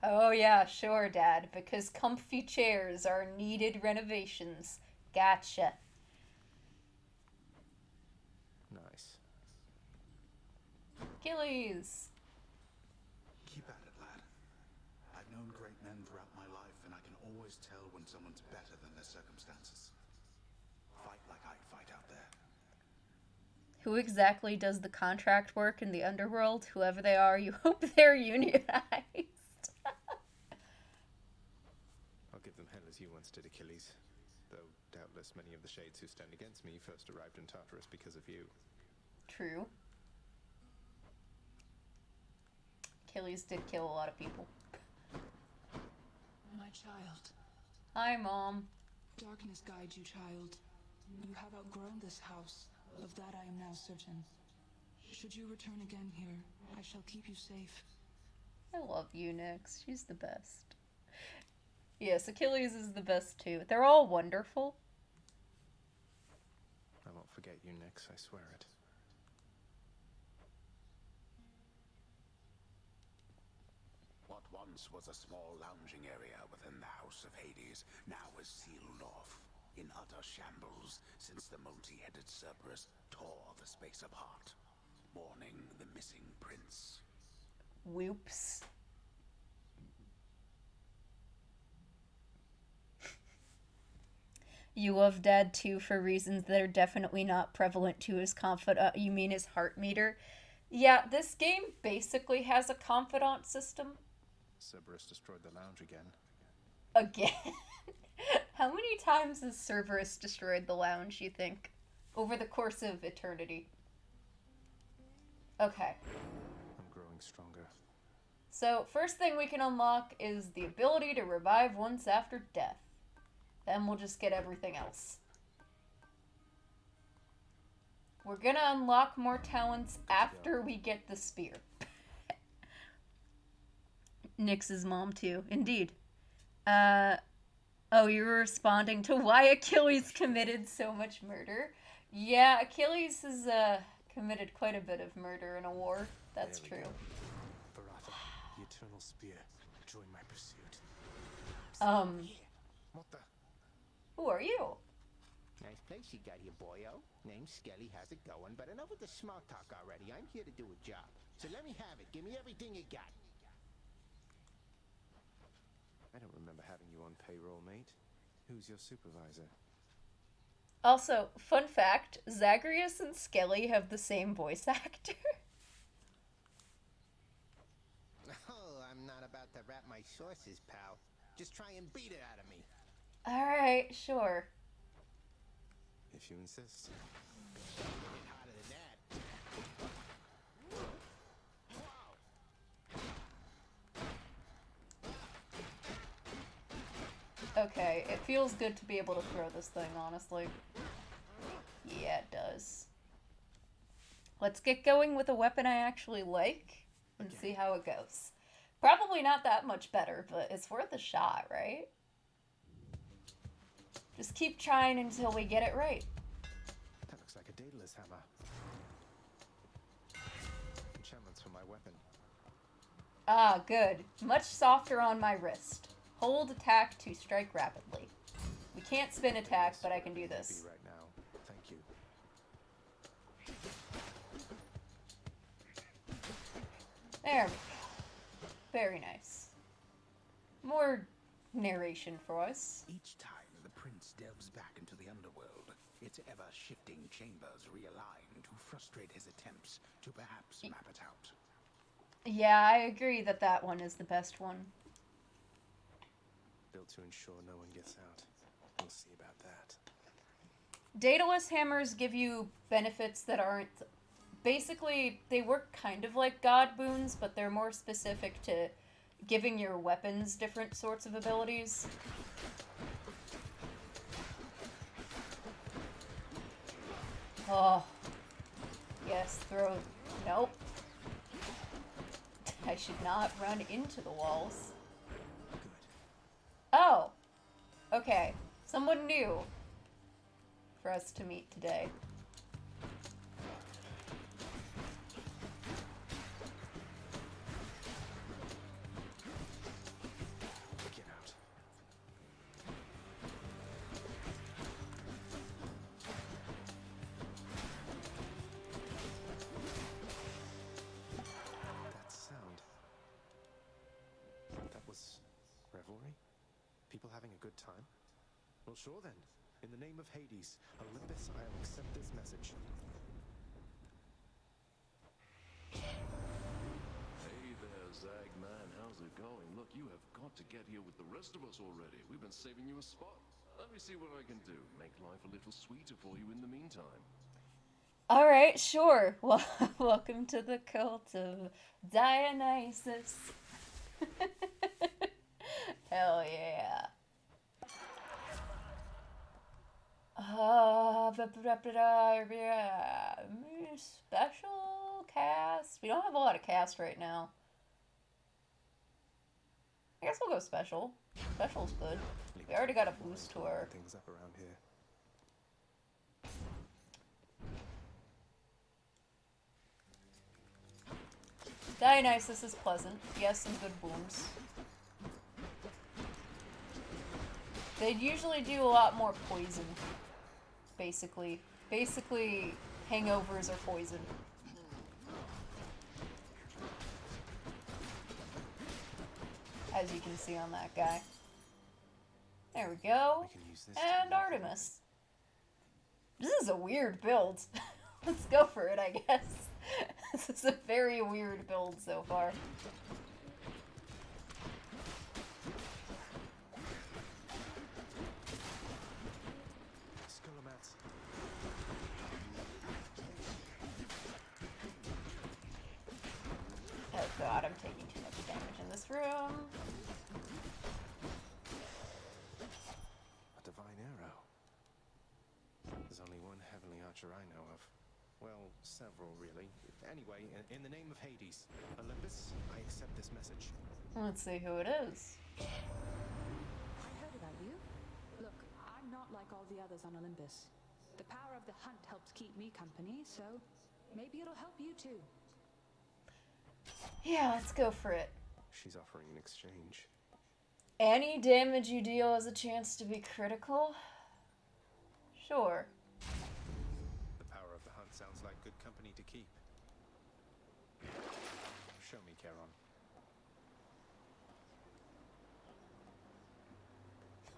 Oh yeah, sure, Dad, because comfy chairs are needed renovations. Gotcha. Nice. Achilles. Keep at it, lad. always tell when someone's better than their circumstances. Fight like I'd fight out there. Who exactly does the contract work in the underworld? Whoever they are, you hope they're unionized. I'll give them hell as you once did Achilles. Though doubtless many of the shades who stand against me first arrived in Tartarus because of you. True. Achilles did kill a lot of people. My child. Hi, Mom. Darkness guide you, child. You have outgrown this house. Of that I am now certain. Should you return again here, I shall keep you safe. I love you, Nyx. She's the best. Yes, Achilles is the best too. They're all wonderful. I won't forget you, Nyx, I swear it. What once was a small lounging area within the House of Hades now is sealed off, in utter shambles, since the multi-headed Cerberus tore the space apart, mourning the missing prince. Whoops. You love Dad too for reasons that are definitely not prevalent to his confidant. You mean his heart meter? Yeah, this game basically has a confidant system. Cerberus destroyed the lounge again. Again? How many times has Cerberus destroyed the lounge, you think? Over the course of eternity. Okay. I'm growing stronger. So, first thing we can unlock is the ability to revive once after death. Then we'll just get everything else. We're gonna unlock more talents after we get the spear. Nyx's mom too, indeed. Oh, you were responding to why Achilles committed so much murder. Yeah, Achilles has committed quite a bit of murder in a war. That's true. Barata, the eternal spear. Join my pursuit. What the? Who are you? Nice place you got here, boyo. Name's Skelly, how's it going? But enough with the small talk already. I'm here to do a job. So let me have it. Give me everything you got. I don't remember having you on payroll, mate. Who's your supervisor? Also, fun fact, Zagreus and Skelly have the same voice actor. Oh, I'm not about to wrap my sources, pal. Just try and beat it out of me. Alright, sure. If you insist. Get hotter than that. Okay, it feels good to be able to throw this thing, honestly. Yeah, it does. Let's get going with a weapon I actually like and see how it goes. Probably not that much better, but it's worth a shot, right? Just keep trying until we get it right. That looks like a Daedalus hammer. Enchantments for my weapon. Ah, good. Much softer on my wrist. Hold attack to strike rapidly. We can't spin attack, but I can do this. Right now. Thank you. There we go. Very nice. More narration for us. Each time the prince delves back into the underworld, its ever-shifting chambers realign to frustrate his attempts to perhaps map it out. Yeah, I agree that that one is the best one. Built to ensure no one gets out. We'll see about that. Daedalus hammers give you benefits that aren't... Basically, they work kind of like god boons, but they're more specific to giving your weapons different sorts of abilities. Oh. Yes, throw... Nope. I should not run into the walls. Oh. Okay. Someone new for us to meet today. Get out. That sound. That was revelry? People people having a good time? Well, sure then. In the name of Hades, Olympus, I'll accept this message. Hey there, Zag man. How's it going? Look, you have got to get here with the rest of us already. We've been saving you a spot. Let me see what I can do. Make life a little sweeter for you in the meantime. All right, sure. Well, welcome to the cult of Dionysus. Hell yeah. Special cast. We don't have a lot of cast right now. I guess we'll go special. Special's good. We already got a boost to our... Things up around here. Dionysus is pleasant. He has some good booms. They'd usually do a lot more poison. Basically. Basically, hangovers are poison. As you can see on that guy. There we go. We can use this And to- Artemis. This is a weird build. Let's go for it, I guess. This is a very weird build so far. Scholomats. Oh god, I'm taking too much damage in this room. A divine arrow. There's only one heavenly archer I know of. Well, several, really. Anyway, in the name of Hades, Olympus, I accept this message. Let's see who it is. I heard about you. Look, I'm not like all the others on Olympus. The power of the hunt helps keep me company, so maybe it'll help you too. Yeah, let's go for it. She's offering an exchange. Any damage you deal has a chance to be critical? Sure. The power of the hunt sounds like good company to keep. Show me, Charon.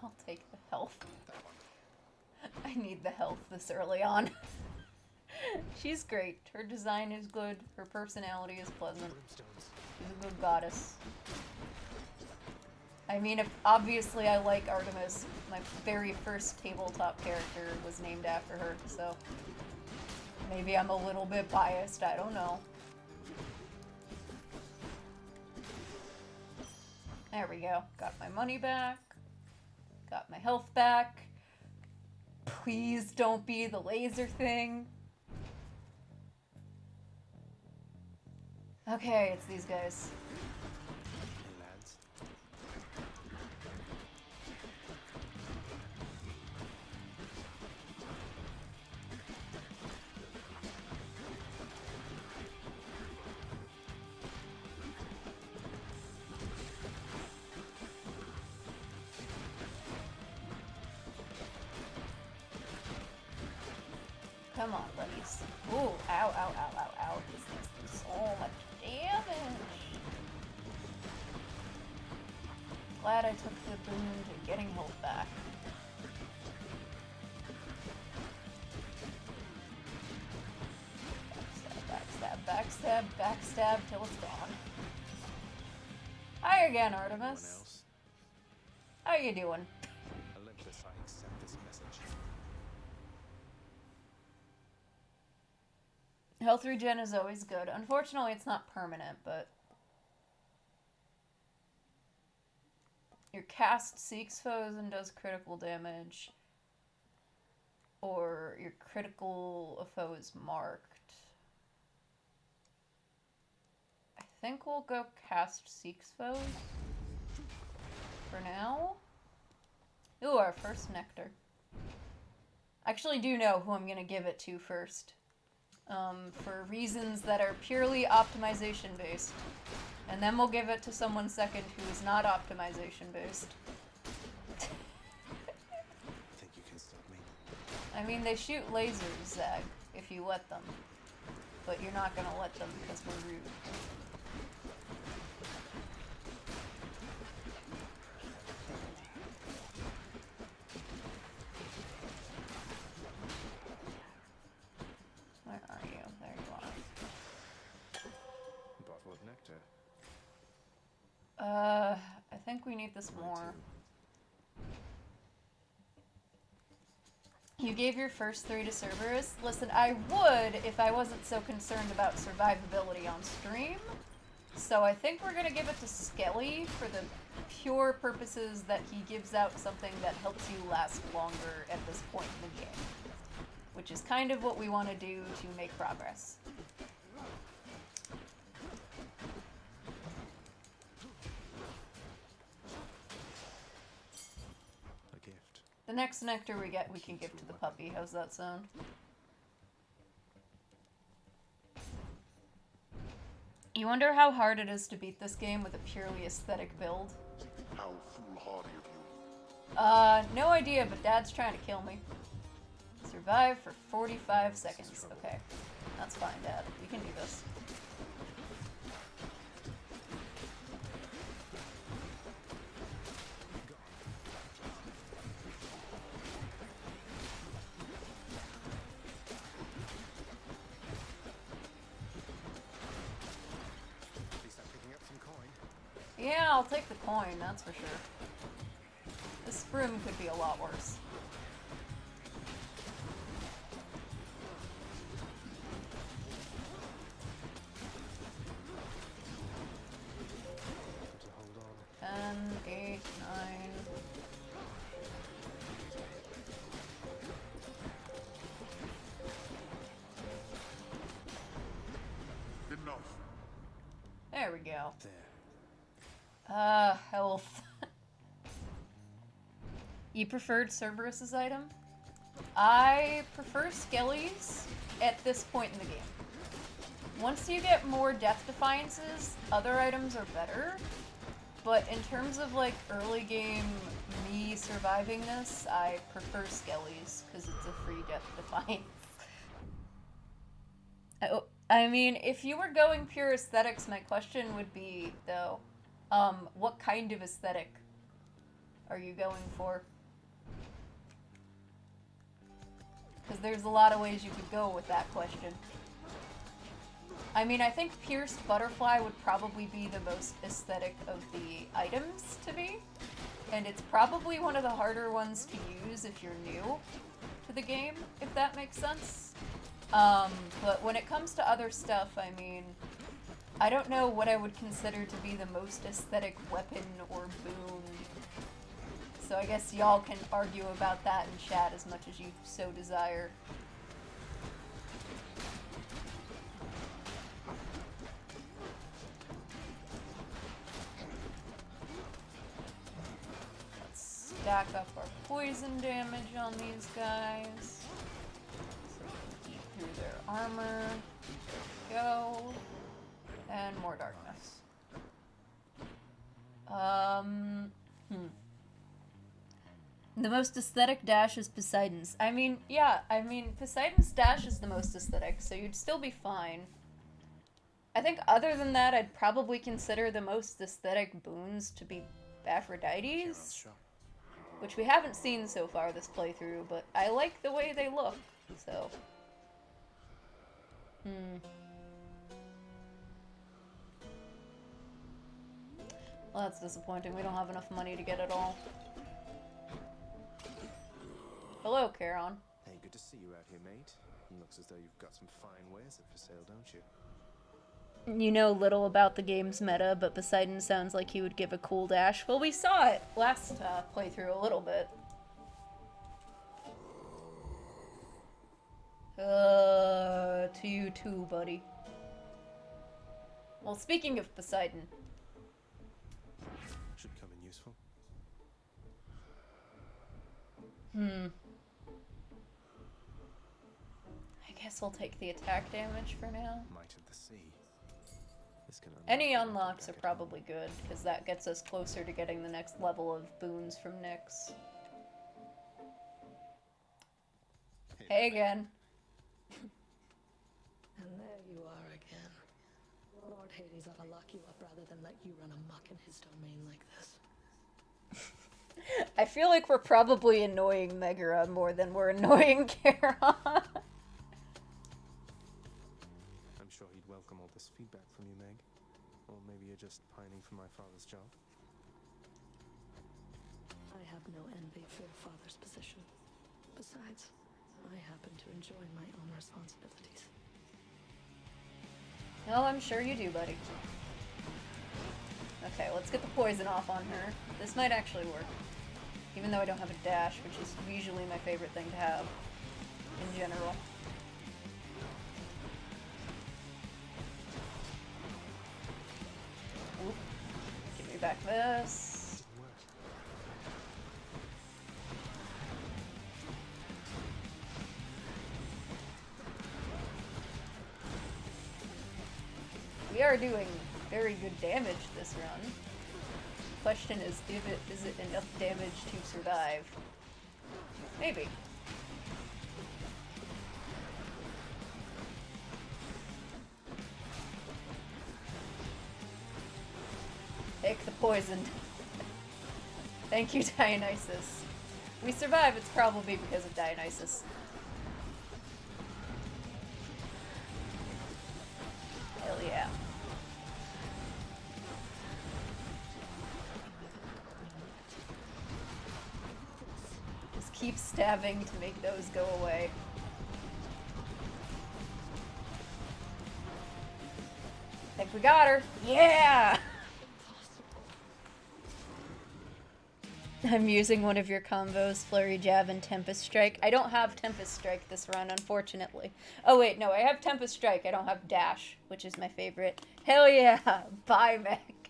I'll take the health. That one. I need the health this early on. She's great. Her design is good. Her personality is pleasant. Brimstones. She's a good goddess. I mean, if obviously I like Artemis. My very first tabletop character was named after her, so maybe I'm a little bit biased. I don't know. There we go. Got my money back. Got my health back. Please don't be the laser thing. Okay, it's these guys. Hey, lads. Come on, buddies. Ooh, ow, ow, ow, ow, ow. These things do so much damage. Glad I took the boon to getting health back. Backstab, backstab, backstab, backstab till it's gone. Hi again, Anyone Artemis. else? How you doing? Olympus, I accept this message. Health regen is always good. Unfortunately, it's not permanent, but your cast seeks foes and does critical damage, or your critical foe is marked. I think we'll go cast seeks foes for now. Ooh, our first nectar. I actually do know who I'm gonna give it to first. For reasons that are purely optimization based. And then we'll give it to someone second who is not optimization based. Think you can stop me? I mean, they shoot lasers, Zag, if you let them. But you're not gonna let them because we're rude. we need this Mine more. too. You gave your first 3 to Cerberus? Listen, I would if I wasn't so concerned about survivability on stream. So I think we're gonna give it to Skelly for the pure purposes that he gives out something that helps you last longer at this point in the game. Which is kind of what we want to do to make progress. A gift. The next nectar we get, we can give to the puppy. How's that sound? You wonder how hard it is to beat this game with a purely aesthetic build? How foolhardy of you. No idea, but Dad's trying to kill me. Survive for 45 seconds. Okay. That's fine, Dad. We can do this. At least I'm picking up some coin. Yeah, I'll take the coin, that's for sure. This broom could be a lot worse. To hold on. 10, 8, 9. Enough. There we go. There. Health. You preferred Cerberus's item? I prefer Skelly's at this point in the game. Once you get more Death Defiances, other items are better. But in terms of like early game me surviving this, I prefer Skelly's because it's a free Death Defiance. I mean, if you were going pure aesthetics, my question would be, though, what kind of aesthetic are you going for? Because there's a lot of ways you could go with that question. I mean, I think Pierced Butterfly would probably be the most aesthetic of the items to me. And it's probably one of the harder ones to use if you're new to the game, if that makes sense. But when it comes to other stuff, I mean, I don't know what I would consider to be the most aesthetic weapon or boon. So I guess y'all can argue about that in chat as much as you so desire. Let's stack up our poison damage on these guys. So we can eat through their armor. There we go. And more darkness. The most aesthetic dash is Poseidon's. I mean, yeah, Poseidon's dash is the most aesthetic, so you'd still be fine. I think other than that, I'd probably consider the most aesthetic boons to be Aphrodite's, which we haven't seen so far this playthrough, but I like the way they look, so. Well, that's disappointing. We don't have enough money to get it all. Hello, Charon. Hey, good to see you out here, mate. Looks as though you've got some fine wares up for sale, don't you? You know little about the game's meta, but Poseidon sounds like he would give a cool dash. Well, we saw it last playthrough a little bit. To you too, buddy. Well, speaking of Poseidon. Should come in useful. I guess we'll take the attack damage for now. Might of the sea. This can Any unlock unlocks are back at probably good, because that gets us closer to getting the next level of boons from Nyx. home. Hey again. And there you are again. Lord Hades ought to lock you up rather than let you run amok in his domain like this. I feel like we're probably annoying Megara more than we're annoying Charon. I'm sure he'd welcome all this feedback from you, Meg. Or maybe you're just pining for my father's job. no envy for your father's position. Besides, I happen to enjoy my own responsibilities. Oh, I'm sure you do, buddy. Okay, let's get the poison off on her. This might actually work. Even though I don't have a dash, which is usually my favorite thing to have in general. Oop. Give me back this. We are doing very good damage this run. Question is it enough damage to survive? Maybe. Take the poison. Thank you, Dionysus. We survive, it's probably because of Dionysus. Hell yeah. Just keep stabbing to make those go away. I think we got her. Yeah! I'm using one of your combos, Flurry Jab and Tempest Strike. I don't have Tempest Strike this run, unfortunately. Oh wait, no, I have Tempest Strike. I don't have Dash, which is my favorite. Hell yeah! Bye, Mech.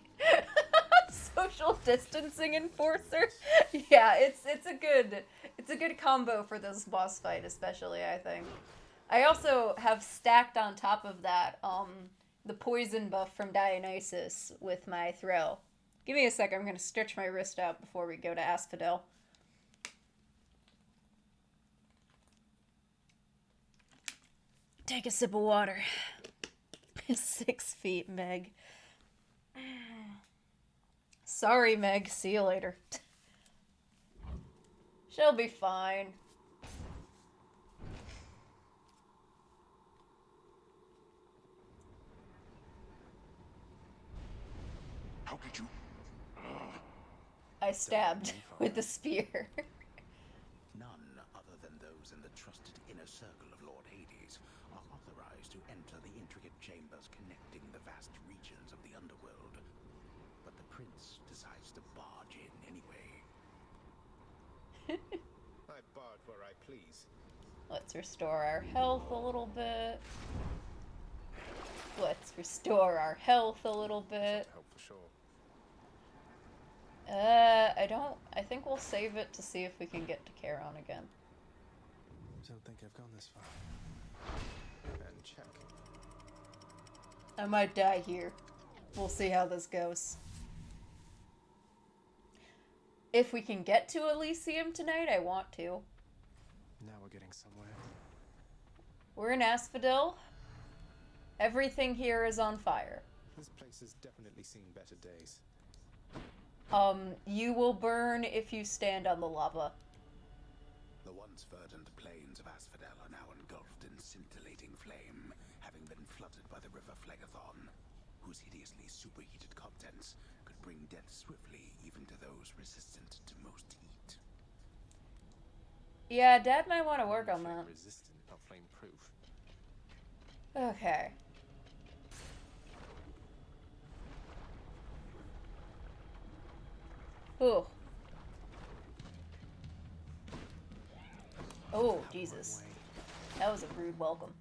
Social distancing enforcer. Yeah, it's a good combo for this boss fight, especially, I think. I also have stacked on top of that the poison buff from Dionysus with my throw. Give me a sec, I'm gonna stretch my wrist out before we go to Asphodel. Take a sip of water. 6 feet, Meg. Sorry, Meg. See you later. She'll be fine. How did you? I stabbed with the spear. None other than those in the trusted inner circle of Lord Hades are authorized to enter the intricate chambers connecting the vast regions of the underworld. But the prince decides to barge in anyway. I barge where I please. Let's restore our health a little bit. Let's restore our health a little bit. Help for sure. I think we'll save it to see if we can get to Charon again. Don't think I've gone this far. And check. I might die here. We'll see how this goes. If we can get to Elysium tonight, I want to. Now we're getting somewhere. We're in Asphodel. Everything here is on fire. This place has definitely seen better days. You will burn if you stand on the lava. The once verdant plains of Asphodel are now engulfed in scintillating flame, having been flooded by the river Phlegethon, whose hideously superheated contents could bring death swiftly even to those resistant to most heat. Yeah, Dad might want to work on that. Resistant, not flame proof. Okay. Ooh. Oh, Jesus. That was a rude welcome.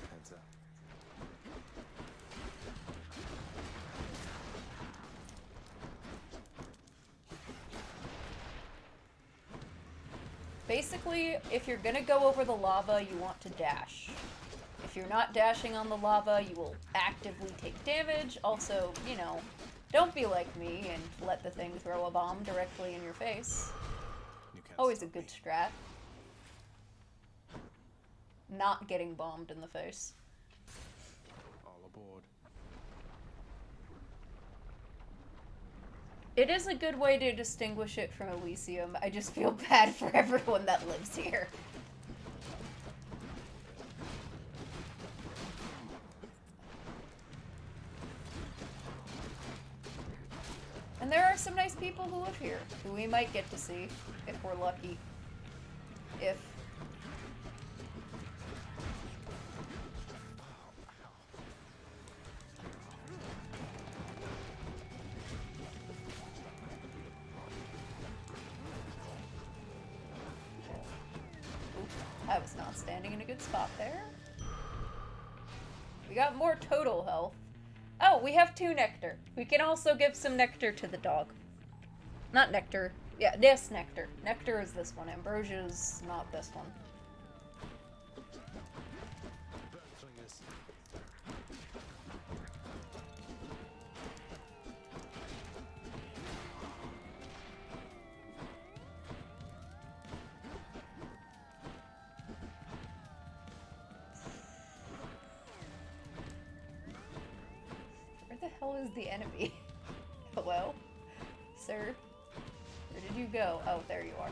Heads up. Basically, if you're gonna go over the lava, you want to dash. If you're not dashing on the lava, you will actively take damage. Also, you know, don't be like me and let the thing throw a bomb directly in your face. Always a good strat. Not getting bombed in the face. All aboard. It is a good way to distinguish it from Elysium. I just feel bad for everyone that lives here. there are some nice people who live here, who we might get to see, if we're lucky. If... I was not standing in a good spot there. We got more total health. Oh, we have 2 nectar. We can also give some nectar to the dog. Not nectar. Yeah, this nectar. Nectar is this one. Ambrosia's not this one. Where the hell is the enemy? Hello? Sir? Where did you go? Oh, there you are.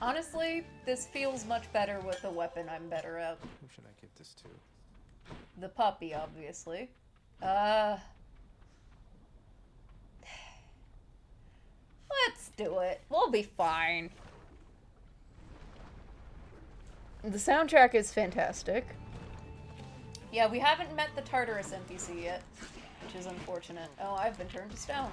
Honestly, this feels much better with a weapon I'm better at. Who should I give this to? The puppy, obviously. Let's do it. We'll be fine. The soundtrack is fantastic. Yeah, we haven't met the Tartarus NPC yet, which is unfortunate. Oh, I've been turned to stone.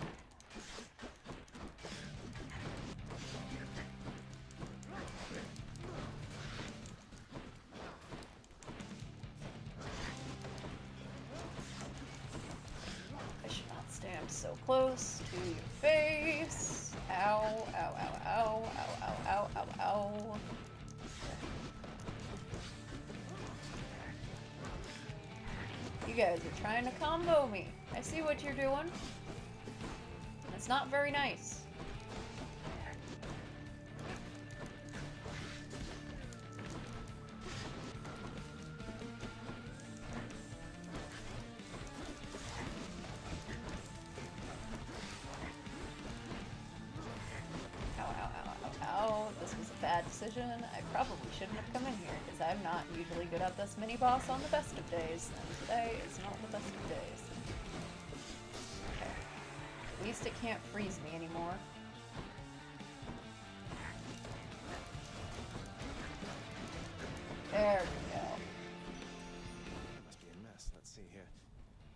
I should not stand so close to your face. Ow, ow, ow, ow, ow, ow, ow, ow, ow. You guys are trying to combo me. I see what you're doing. It's not very nice. Ow, ow, ow, ow, ow. This was a bad decision. I probably shouldn't have come in here, because I'm not usually good at this mini-boss on the best of days, and today is not the best of days. Okay. At least it can't freeze me anymore. There we go. It must be a mess. Let's see here.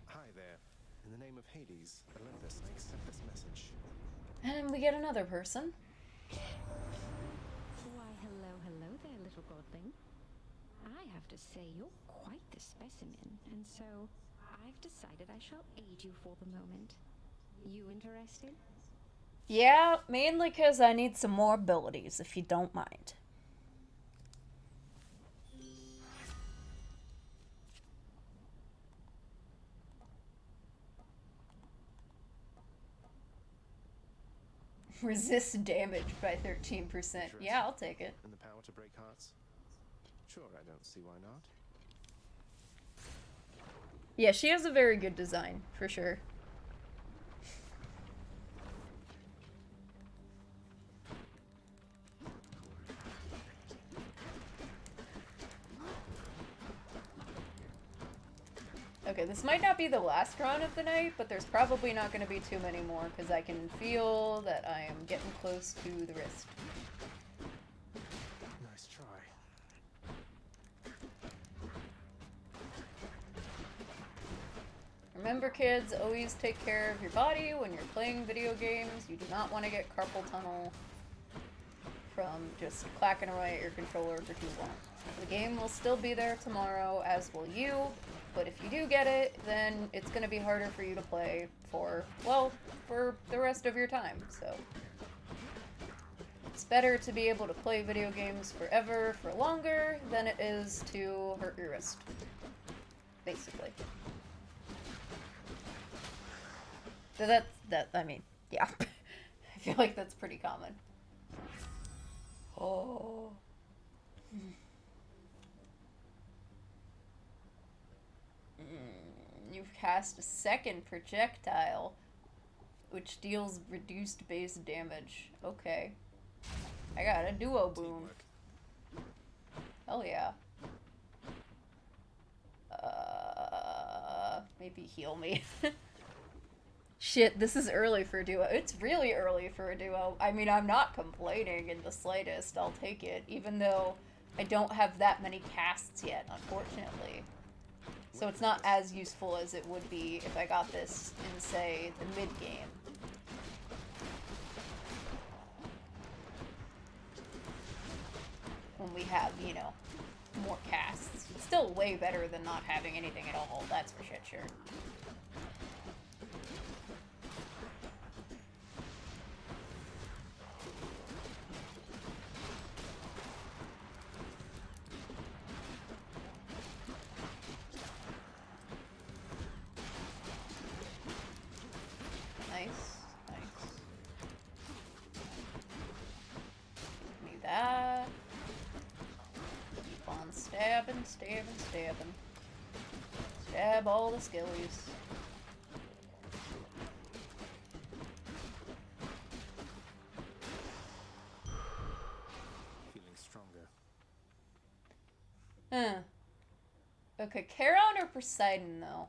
Hi there. In the name of Hades, Olympus, I accept this message. And we get another person. Why, hello, hello there, little godling. I have to say you're quite the specimen, and so I've decided I shall aid you for the moment. You interested? Yeah, mainly because I need some more abilities, if you don't mind. Resist damage by 13%. Yeah, I'll take it. And the power to break hearts? Sure, I don't see why not. Yeah, she has a very good design, for sure. Okay, this might not be the last run of the night, but there's probably not going to be too many more, because I can feel that I am getting close to the wrist. Nice try. Remember, kids, always take care of your body when you're playing video games. You do not want to get carpal tunnel from just clacking away at your controller for too long. The game will still be there tomorrow, as will you, but if you do get it, then it's going to be harder for you to play for, well, for the rest of your time, so. It's better to be able to play video games forever, for longer, than it is to hurt your wrist. Basically. So I mean, yeah. I feel like that's pretty common. Oh. You've cast a second projectile. which deals reduced base damage. Okay. I got a duo boom. Hell yeah. Maybe heal me. Shit, this is early for a duo. It's really early for a duo. I mean, I'm not complaining in the slightest. I'll take it, even though I don't have that many casts yet, unfortunately. So it's not as useful as it would be if I got this in, say, the mid-game. When we have, you know, more casts. It's still way better than not having anything at all, that's for shit sure. Nice, nice. Give me that. Keep on stabbing, stabbing, stabbing. Stab all the skillies. Feeling stronger. Okay, Charon or Poseidon, though?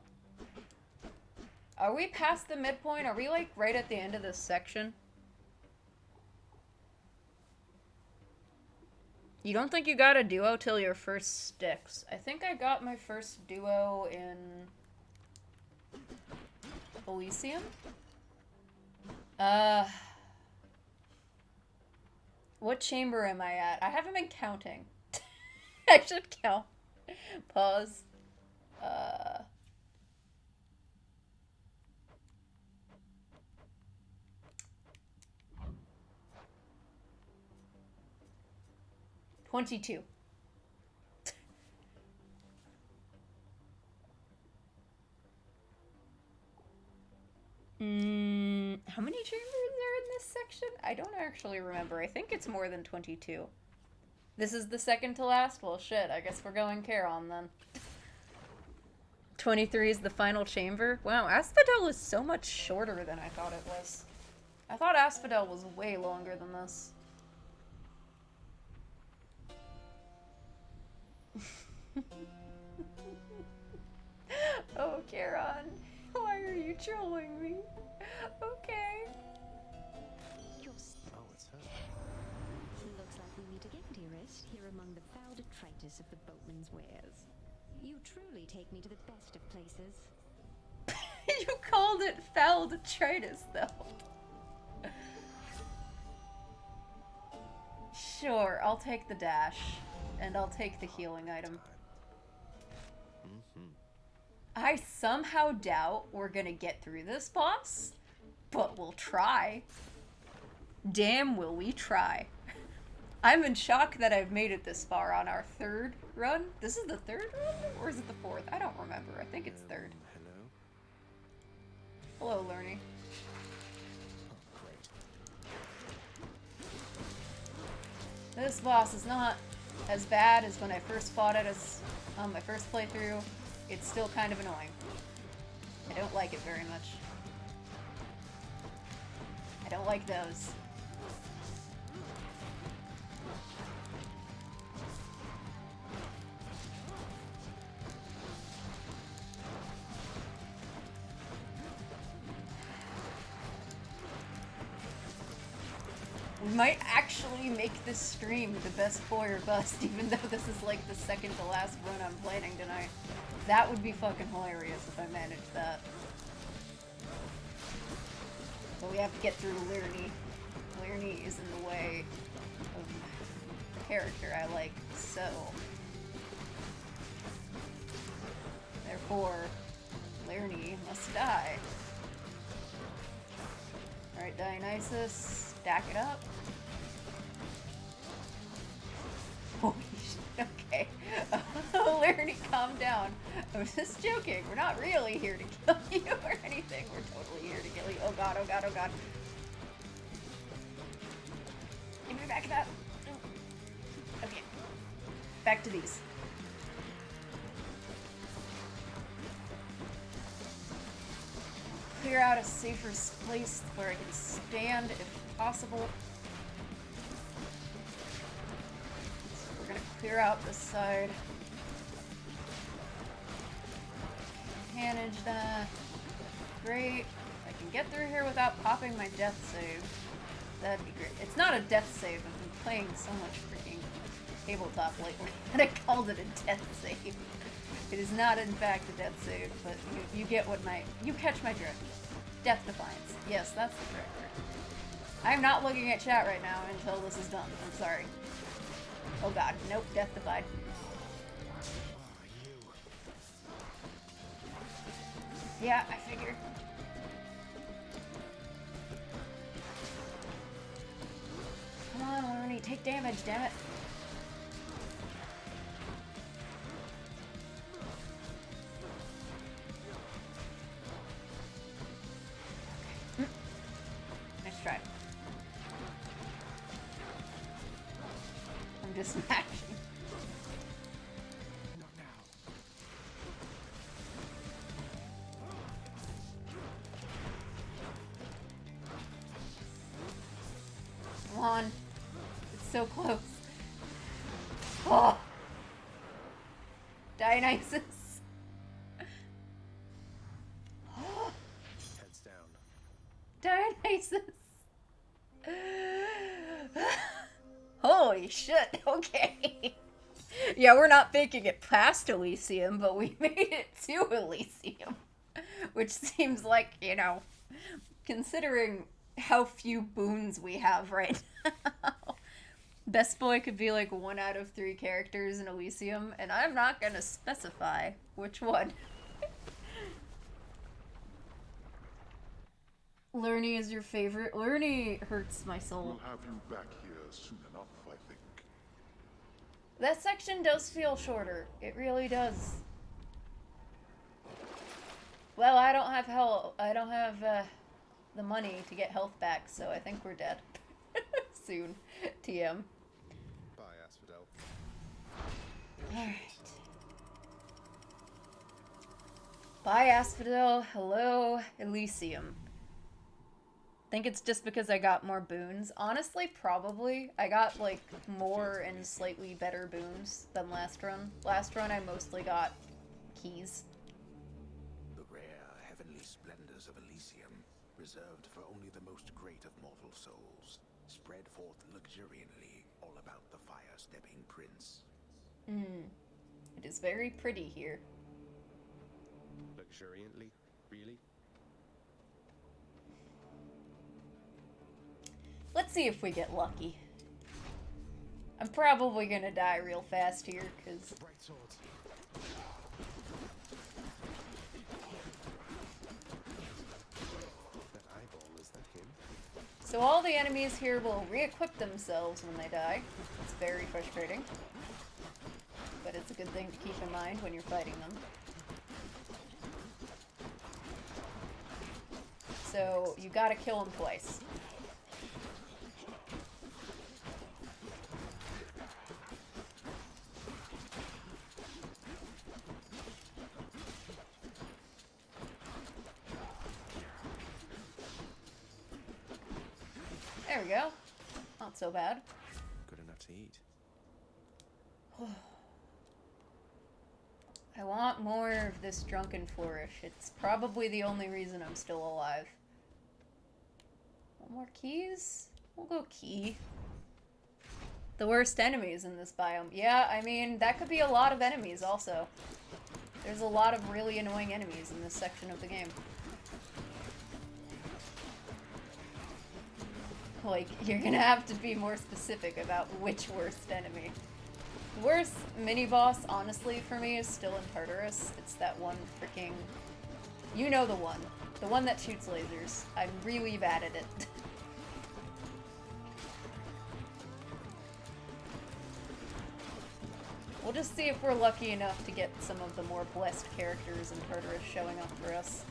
Are we past the midpoint? Are we, like, right at the end of this section? You don't think you got a duo till your first Styx. I think I got my first duo in Elysium. What chamber am I at? I haven't been counting. I should count. Pause. 22. How many chambers are in this section? I don't actually remember. I think it's more than 22. This is the second to last? Well, shit, I guess we're going Charon then. 23 is the final chamber? Wow, Asphodel is so much shorter than I thought it was. I thought Asphodel was way longer than this. Oh, Charon, why are you trolling me? Okay. Oh, it's her. Looks like we meet again, dearest, here among the foul detritus of the boatman's wares. You truly take me to the best of places. You called it foul detritus, though. Sure, I'll take the dash. And I'll take the healing item. I somehow doubt we're gonna get through this boss, but we'll try. Damn, will we try. I'm in shock that I've made it this far on our third run. This is the third run? Or is it the fourth? I don't remember. I think it's third. Hello? Hello, Lernie. Oh, great. This boss is not as bad as when I first fought it as on my first playthrough. It's still kind of annoying. I don't like it very much. I don't like those. We might actually make this stream the best boy or bust, even though this is like the second to last run I'm planning tonight. That would be fucking hilarious if I managed that. But we have to get through Lernie. Lernie is in the way of the character I like, so... Therefore, Lernie must die. Alright, Dionysus, stack it up. Holy shit, okay. Lernie, calm down. I was just joking. We're not really here to kill you or anything. We're totally here to kill you. Oh god, oh god, oh god. Give me back that. Okay. Back to these. clear out a safer place where I can stand if possible. So we're gonna clear out this side. Manage that. Great. I can get through here without popping my death save. That'd be great. It's not a death save. I've been playing so much freaking tabletop lately that I called it a death save. It is not, in fact, a death save, but you get what you catch my drift. Death Defiance. Yes, that's the correct word. I'm not looking at chat right now until this is done. I'm sorry. Oh god. Nope. Death Defied. Yeah, I figured. Come on, Lorne, take damage, damn it. Okay. Nice try. I'm just smashing. Come on. It's so close. Oh! Dionysus. Heads down. Dionysus. Holy shit. Okay. Yeah, we're not making it past Elysium, but we made it to Elysium. Which seems like, you know, considering how few boons we have right now. Best Boy could be like 1 out of 3 characters in Elysium, and I'm not gonna specify which one. Lurny is your favorite. Lurny hurts my soul. We'll have you back here soon enough, I think. That section does feel shorter. It really does. Well, I don't have the money to get health back, so I think we're dead. Soon. TM. Bye, Asphodel. Alright. Bye, Asphodel. Hello, Elysium. Think it's just because I got more boons. Honestly, probably. I got, like, more and slightly better boons than last run. Last run, I mostly got keys. The rare heavenly splendors of Elysium, reserved for only the most great of mortal souls, spread forth luxuriantly all about the fire-stepping prince. It is very pretty here. Luxuriantly? Really? Let's see if we get lucky. I'm probably gonna die real fast here, because... Bright swords. That eyeball, is that him? So all the enemies here will re-equip themselves when they die. It's very frustrating. But it's a good thing to keep in mind when you're fighting them. So you gotta kill them twice. There we go. Not so bad. Good enough to eat. I want more of this drunken flourish. It's probably the only reason I'm still alive. Want more keys? We'll go key. The worst enemies in this biome. Yeah, I mean, that could be a lot of enemies also. There's a lot of really annoying enemies in this section of the game. Like, you're gonna have to be more specific about which worst enemy. The worst mini-boss, honestly, for me, is still in Tartarus. It's that one freaking... You know the one. The one that shoots lasers. I'm really bad at it. We'll just see if we're lucky enough to get some of the more blessed characters in Tartarus showing up for us.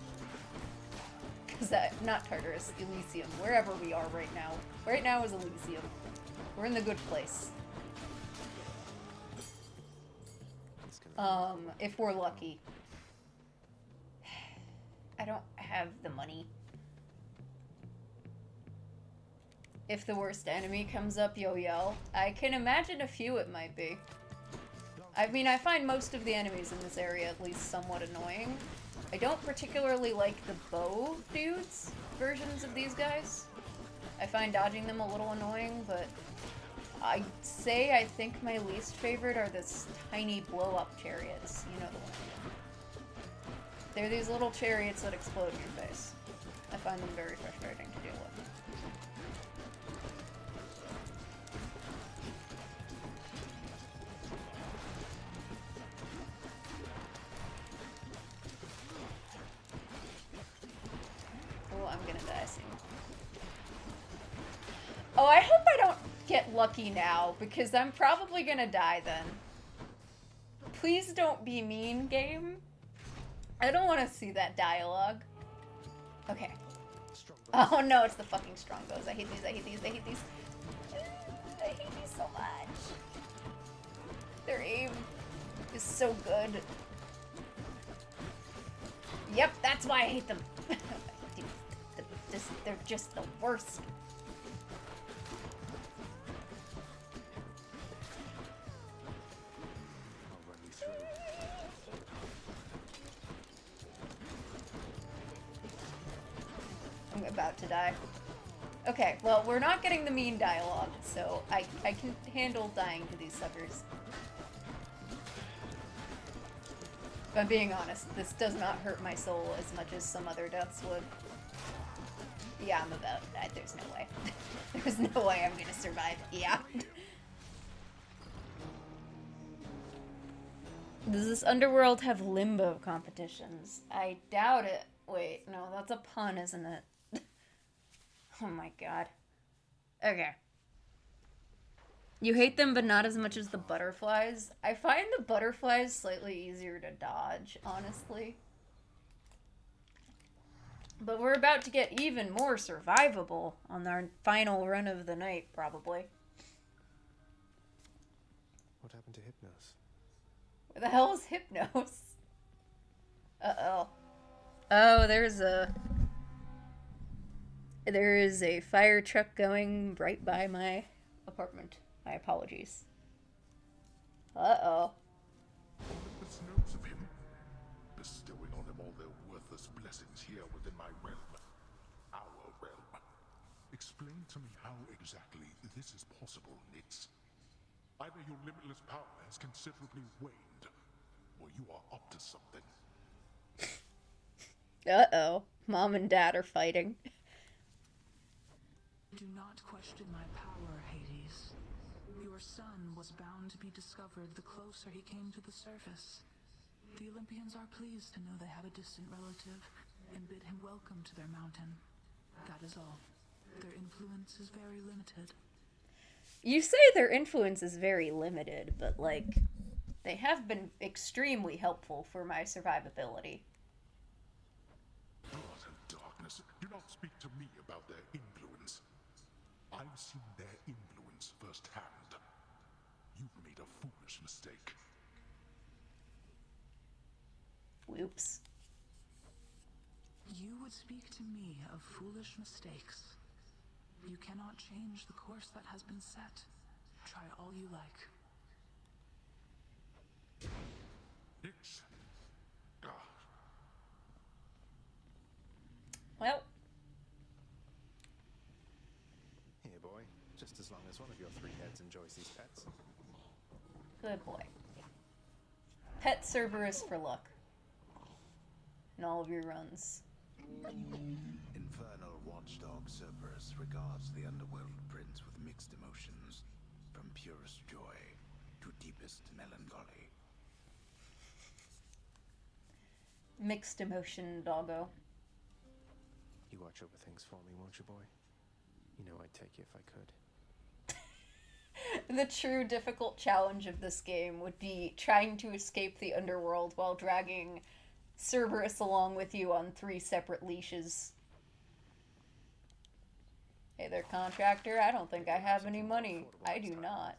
Because not Tartarus, Elysium, wherever we are right now. Right now is Elysium. We're in the good place. If we're lucky. I don't have the money. If the worst enemy comes up, you'll yell. I can imagine a few it might be. I mean, I find most of the enemies in this area at least somewhat annoying. I don't particularly like the bow dudes versions of these guys. I find dodging them a little annoying, but I'd say I think my least favorite are the tiny blow-up chariots. You know the one I mean. They're these little chariots that explode in your face. I find them very frustrating to deal with. Oh, I'm gonna die soon. Oh, I hope I don't get lucky now, because I'm probably gonna die then. Please don't be mean, game. I don't want to see that dialogue. Okay. Oh no, it's the fucking strongbows. I hate these, I hate these, I hate these. I hate these so much. Their aim is so good. Yep, that's why I hate them. They're just the worst. I'll run you through. I'm about to die. Okay, well, we're not getting the mean dialogue, so I can handle dying to these suckers. If I'm being honest, this does not hurt my soul as much as some other deaths would. Yeah, I'm about to die. There's no way. There's no way I'm gonna survive. Yeah. Does this underworld have limbo competitions? I doubt it. Wait, no, that's a pun, isn't it? Oh my god. Okay. You hate them, but not as much as the butterflies. I find the butterflies slightly easier to dodge, honestly. But we're about to get even more survivable on our final run of the night, probably. What happened to Hypnos? Where the hell is Hypnos? Uh-oh. Oh, there is a fire truck going right by my apartment. My apologies. Uh-oh. Olympus knows of him, bestowing on him all their worthless blessings here within my realm. Our realm. Explain to me how exactly this is possible, Nyx. Either your limitless power has considerably waned, or you are up to something. Uh-oh. Mom and Dad are fighting. Do not question my power, Hades. Your son was bound to be discovered the closer he came to the surface. The Olympians are pleased to know they have a distant relative and bid him welcome to their mountain. That is all. Their influence is very limited. You say their influence is very limited, but, like, they have been extremely helpful for my survivability. Utter darkness. Do not speak to me about their influence. I've seen their influence firsthand. You've made a foolish mistake. Whoops. You would speak to me of foolish mistakes. You cannot change the course that has been set. Try all you like. Nyx. Well. Here, boy. Just as long as one of your three heads enjoys these pets. Good boy. Pet Cerberus for luck. In all of your runs. Infernal watchdog Cerberus regards the underworld prince with mixed emotions, from purest joy to deepest melancholy. Mixed emotion, doggo. You watch over things for me, won't you, boy? You know I'd take you if I could. The true difficult challenge of this game would be trying to escape the underworld while dragging Cerberus along with you on 3 separate leashes. Hey there, contractor. I don't think I have any money. I do not.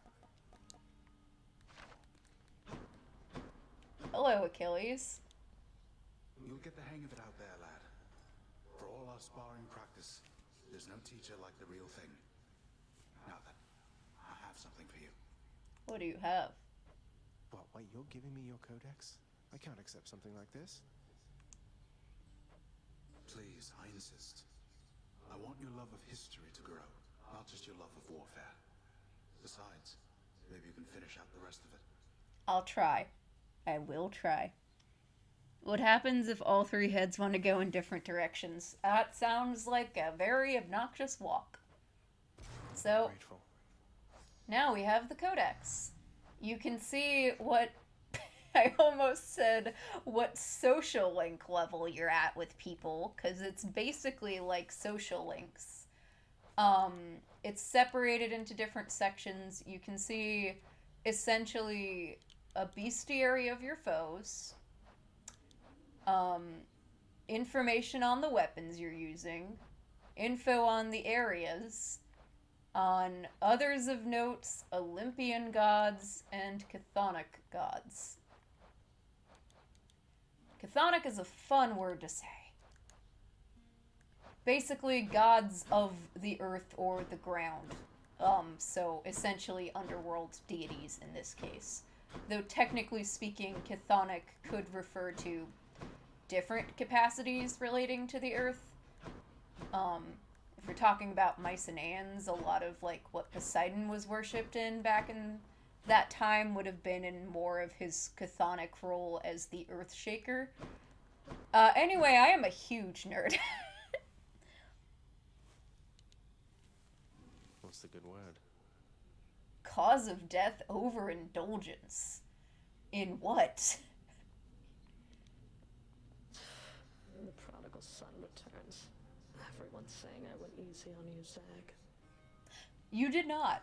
Hello, Achilles. You'll get the hang of it out there, lad. For all our sparring practice, there's no teacher like the real thing. Now then, I have something for you. What do you have? What, wait, you're giving me your codex? I can't accept something like this. Please, I insist. I want your love of history to grow, not just your love of warfare. Besides, maybe you can finish out the rest of it. I'll try. I will try. What happens if all three heads want to go in different directions? That sounds like a very obnoxious walk. So, Grateful. now we have the codex. You can see what I almost said what social link level you're at with people, because it's basically like social links. It's separated into different sections. You can see essentially a bestiary of your foes, information on the weapons you're using, info on the areas, on others of notes, Olympian gods, and chthonic gods. Chthonic is a fun word to say. Basically, gods of the earth or the ground. So essentially underworld deities in this case. Though technically speaking, chthonic could refer to different capacities relating to the earth. If we're talking about Mycenaeans, a lot of like what Poseidon was worshipped in back in that time would have been in more of his chthonic role as the Earth Shaker. Anyway, I am a huge nerd. What's the good word? Cause of death overindulgence. In what? The prodigal son returns. Everyone's saying I went easy on you, Zag. You did not.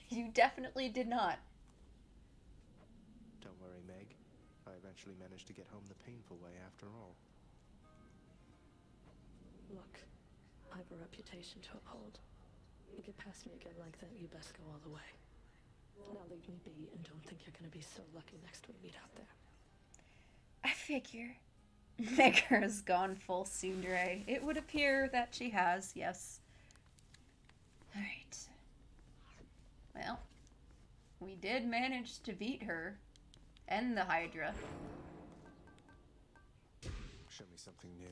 You definitely did not. Don't worry, Meg. I eventually managed to get home the painful way after all. Look, I have a reputation to uphold. You get past me again like that, you best go all the way. Now leave me be and don't think you're gonna be so lucky next we meet out there. I figure. Megara has gone full tsundere. It would appear that she has, yes. Alright. Well, we did manage to beat her. And the Hydra. Show me something new.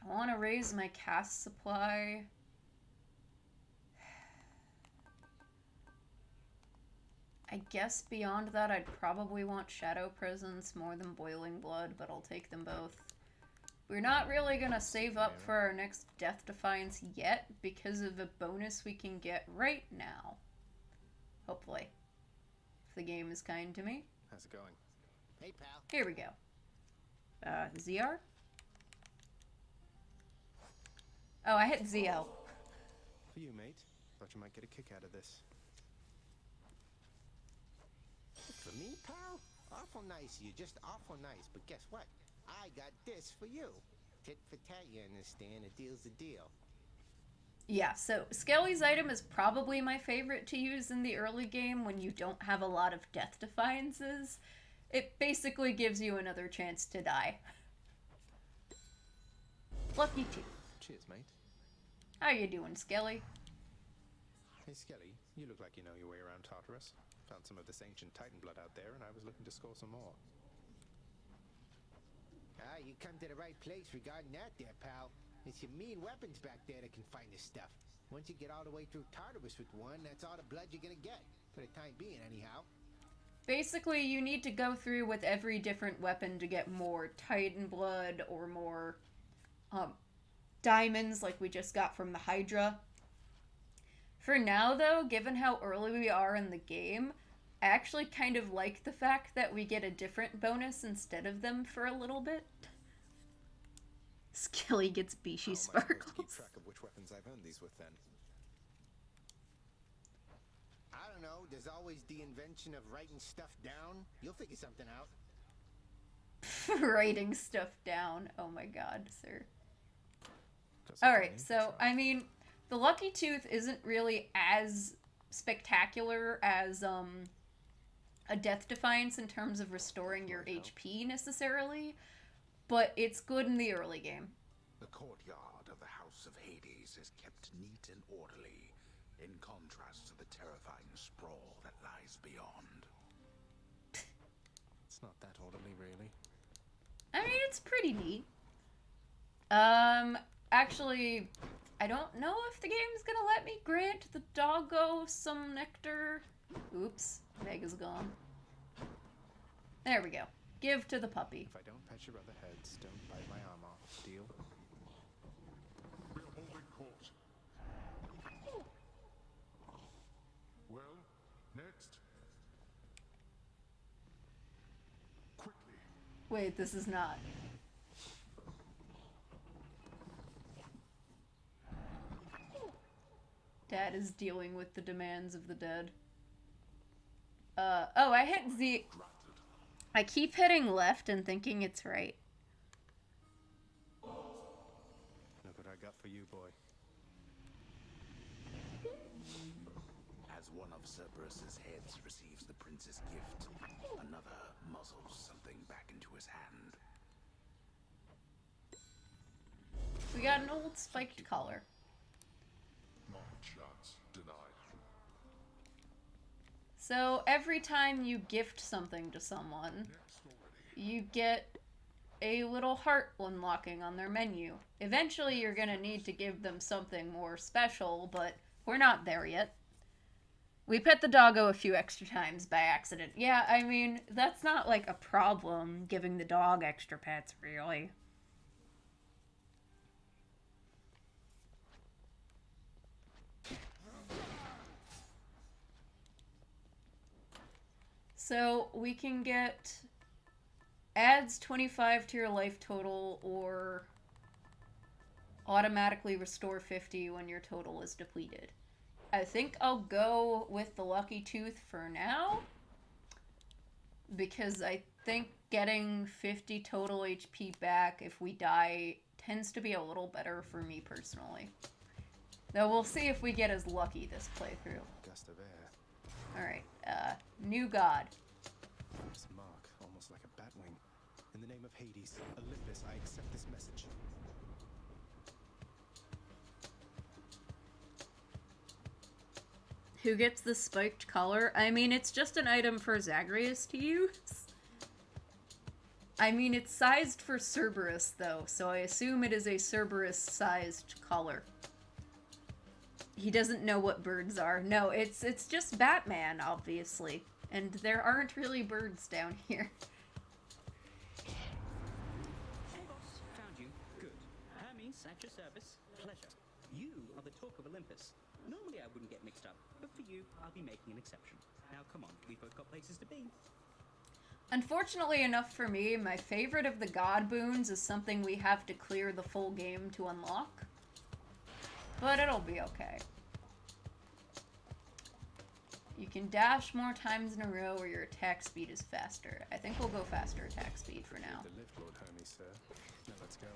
I want to raise my cast supply. I guess beyond that, I'd probably want Shadow Presence more than Boiling Blood, but I'll take them both. We're not really going to save up for our next Death Defiance yet because of a bonus we can get right now. Hopefully. If the game is kind to me. How's it going? Hey, pal. Here we go. ZR? Oh, I hit ZL. For you, mate. Thought you might get a kick out of this. For me, pal? Awful nice of you, just awful nice. But guess what? I got this for you. Tit for tat, you understand? A deal's a deal. Yeah, so Skelly's item is probably my favorite to use in the early game when you don't have a lot of Death Defiances. It basically gives you another chance to die. Lucky Tooth. Cheers, mate. How you doing, Skelly? Hey, Skelly, you look like you know your way around Tartarus. Found some of this ancient Titan blood out there, and I was looking to score some more. Ah, you come to the right place regarding that there, pal. It's your mean weapons back there that can find this stuff. Once you get all the way through Tartarus with one, that's all the blood you're gonna get. For the time being, anyhow. Basically, you need to go through with every different weapon to get more Titan blood or more diamonds like we just got from the Hydra. For now, though, given how early we are in the game, I actually kind of like the fact that we get a different bonus instead of them for a little bit. Skilly gets Bishi sparkles. Keep track of which weapons I've earned these with, then. I don't know, there's always the invention of writing stuff down. You'll figure something out. Writing stuff down. Oh my god, sir. Alright, so, I mean, the Lucky Tooth isn't really as spectacular as, a Death Defiance in terms of restoring your HP necessarily, but it's good in the early game. The courtyard of the House of Hades is kept neat and orderly, in contrast to the terrifying sprawl that lies beyond. It's not that orderly, really. I mean, it's pretty neat. Actually, I don't know if the game's gonna let me grant the doggo some nectar. Oops, Mega's gone. There we go. Give to the puppy. If I don't pet your other heads, don't bite my arm off. Deal? We're holding court. Well, next. Quickly. Wait, this is not. Dad is dealing with the demands of the dead. Oh, I hit Z. I keep hitting left and thinking it's right. Look what I got for you, boy. As one of Cerberus's heads receives the prince's gift, another muzzles something back into his hand. We got an old spiked collar. Not a chance. Denied. So every time you gift something to someone, you get a little heart unlocking on their menu. Eventually you're gonna need to give them something more special, but we're not there yet. We pet the doggo a few extra times by accident. Yeah, I mean, that's not like a problem, giving the dog extra pets, really. So we can get adds 25 to your life total or automatically restore 50 when your total is depleted. I think I'll go with the Lucky Tooth for now, because I think getting 50 total HP back if we die tends to be a little better for me personally. Though we'll see if we get as lucky this playthrough. Gust of air. Alright, new god. This mark, almost like a bat wing. In the name of Hades, Olympus, I accept this message. Who gets the spiked collar? I mean, it's just an item for Zagreus to use. I mean, it's sized for Cerberus, though, so I assume it is a Cerberus-sized collar. He doesn't know what birds are. No, it's just Batman, obviously. And there aren't really birds down here. Hey, boss. Found you. Good. Hermes, at your service. Pleasure. You are the talk of Olympus. Normally I wouldn't get mixed up, but for you, I'll be making an exception. Now, come on. We've both got places to be. Unfortunately enough for me, my favorite of the god boons is something we have to clear the full game to unlock. But it'll be okay. You can dash more times in a row or your attack speed is faster. I think we'll go faster attack speed for now. The lift, Lord Hermes, sir. Now let's go.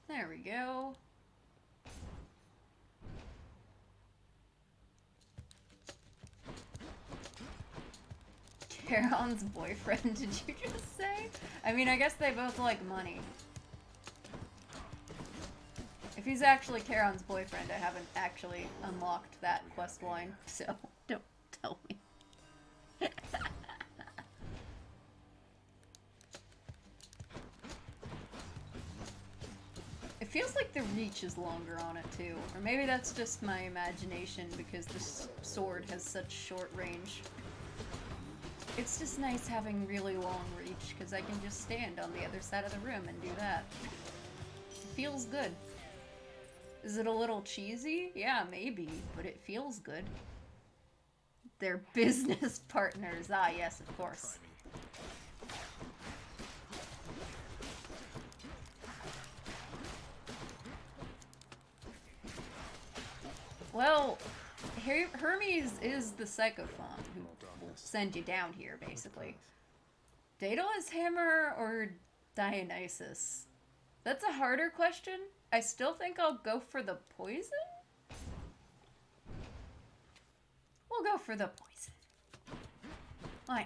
There we go. Charon's boyfriend, did you just say? I mean, I guess they both like money. If he's actually Charon's boyfriend, I haven't actually unlocked that quest line, so don't tell me. It feels like the reach is longer on it too, or maybe that's just my imagination because this sword has such short range. It's just nice having really long reach because I can just stand on the other side of the room and do that. It feels good. Is it a little cheesy? Yeah, maybe, but it feels good. They're business partners. Ah, yes, of course. Well, Hermes is the Psychophon who will send you down here, basically. Daedalus Hammer or Dionysus? That's a harder question. I still think I'll go for the poison? We'll go for the poison. Why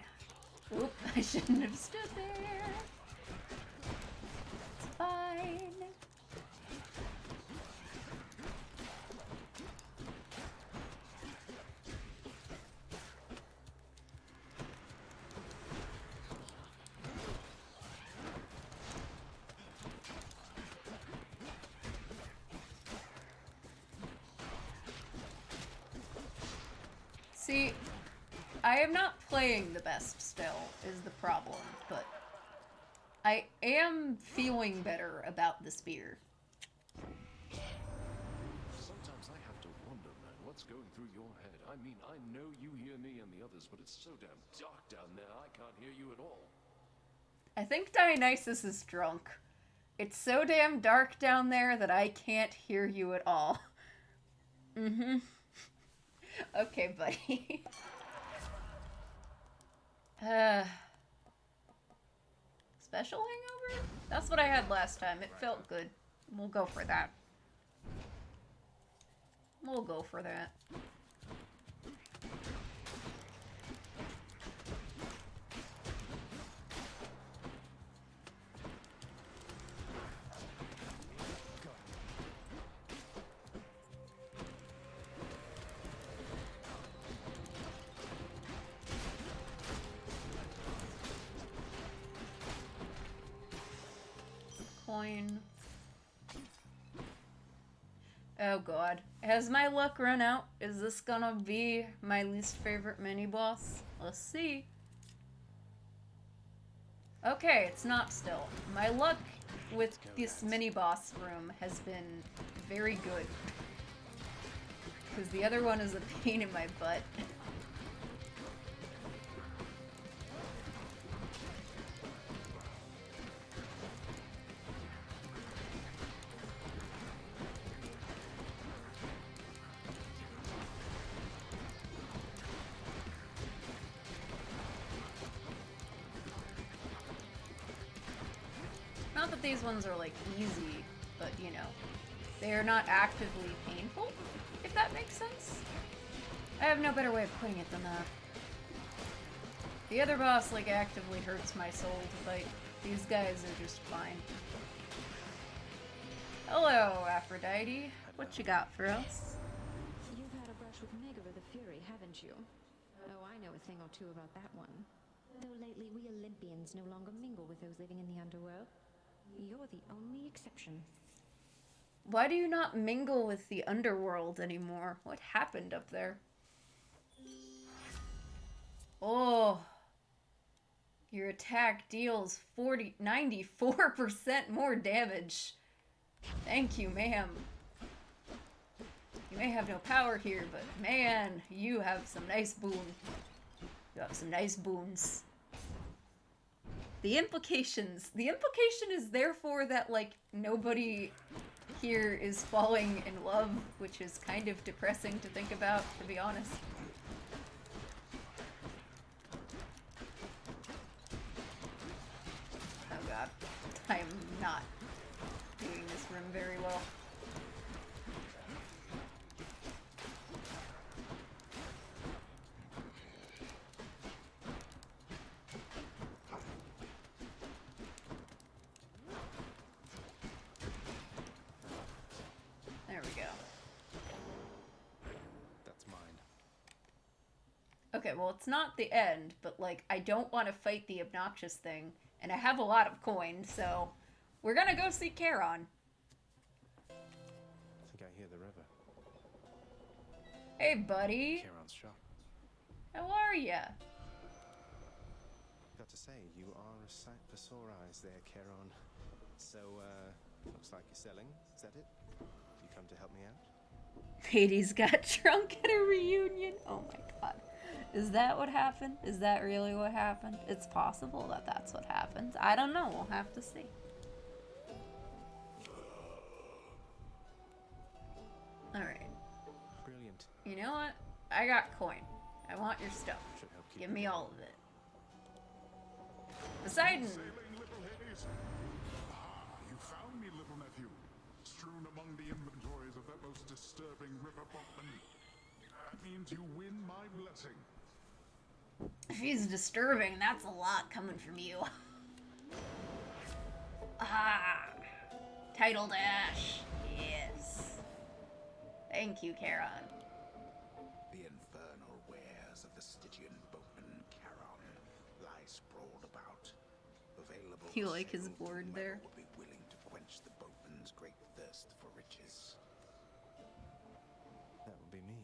not? Oop, I shouldn't have stood there. It's fine. See, I am not playing the best still, is the problem, but I am feeling better about the spear. Sometimes I have to wonder, man, what's going through your head? I mean, I know you hear me and the others, but it's so damn dark down there, I can't hear you at all. I think Dionysus is drunk. It's so damn dark down there that I can't hear you at all. Mm-hmm. Okay, buddy. Special hangover? That's what I had last time. It felt good. We'll go for that. We'll go for that. Coin. Oh god. Has my luck run out? Is this gonna be my least favorite mini-boss? Let's see. Okay, it's not still. My luck with this mini-boss room has been very good. Because the other one is a pain in my butt. Not that these ones are, like, easy, but, you know, they are not actively painful, if that makes sense. I have no better way of putting it than that. The other boss, like, actively hurts my soul to fight. These guys are just fine. Hello, Aphrodite. What you got for us? You've had a brush with Megara the Fury, haven't you? Oh, I know a thing or two about that one. Though lately we Olympians no longer mingle with those living in the underworld. You're the only exception. Why do you not mingle with the underworld anymore? What happened up there? Oh. Your attack deals 94% more damage. Thank you, ma'am. You may have no power here, but man, you have some nice boon. You have some nice boons. The implication is therefore that, like, nobody here is falling in love, which is kind of depressing to think about, to be honest. Oh god. I am not doing this room very well. There we go. That's mine. Okay, well, it's not the end, but, like, I don't want to fight the obnoxious thing, and I have a lot of coins, so we're gonna go see Charon. I think I hear the river. Hey, buddy. Charon's shop. How are ya? Got to say, you are a sight for sore eyes there, Charon. So, looks like you're selling. Is that it? Do you come to help me out? Hades got drunk at a reunion. Oh my god. Is that what happened? Is that really what happened? It's possible that that's what happened. I don't know. We'll have to see. Alright. Brilliant. You know what? I got coin. I want your stuff. Should help keep Give you me going. all of it. Poseidon! Sailing, little Hades. Ah, you found me, little nephew. Strewn among the inventories of that most disturbing river boatman. At means you win my blessing. If he's disturbing, that's a lot coming from you. Ah! Title dash. Yes. Thank you, Charon. The infernal wares of the Stygian boatman Charon lie sprawled about. Available. You for like his sale to board whomever there? would be willing to quench the boatman's great thirst for riches. That would be me.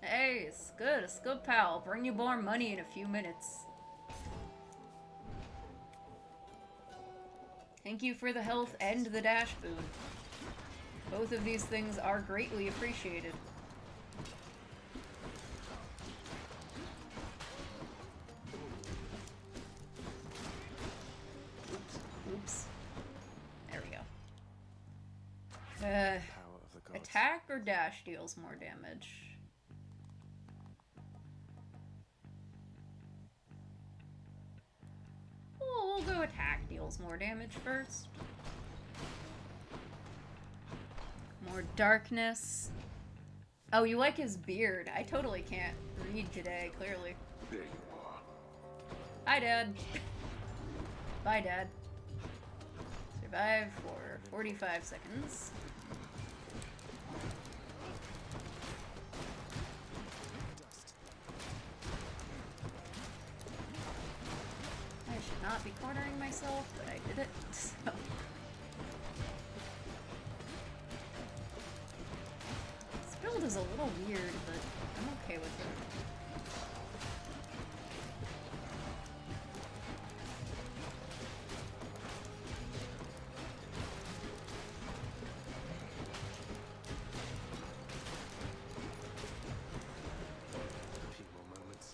Hey, it's good, pal. Bring you more money in a few minutes. Thank you for the health and the dash boon. Both of these things are greatly appreciated. Oops. There we go. Power of the gods. Attack or dash deals more damage? We'll go attack deals more damage first. More darkness. Oh, you like his beard. I totally can't read today, clearly. There you are. Hi, Dad. Bye, Dad. Survive for 45 seconds. I should not be cornering myself, but I did it, so. This build is a little weird, but I'm okay with it. A few more moments.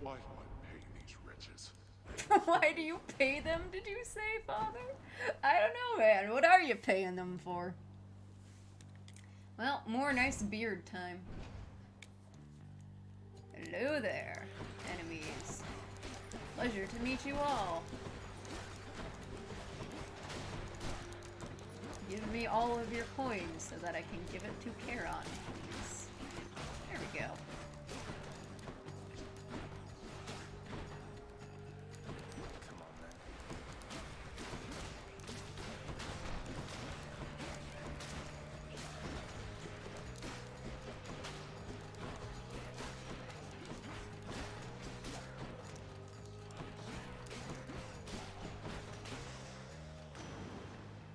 Why do I pay these wretches? Why do you pay them, did you say, Father? I don't know, man. What are you paying them for? Well, more nice beard time. Hello there, enemies. Pleasure to meet you all. Give me all of your coins so that I can give it to Charon, please. There we go. Come on, man.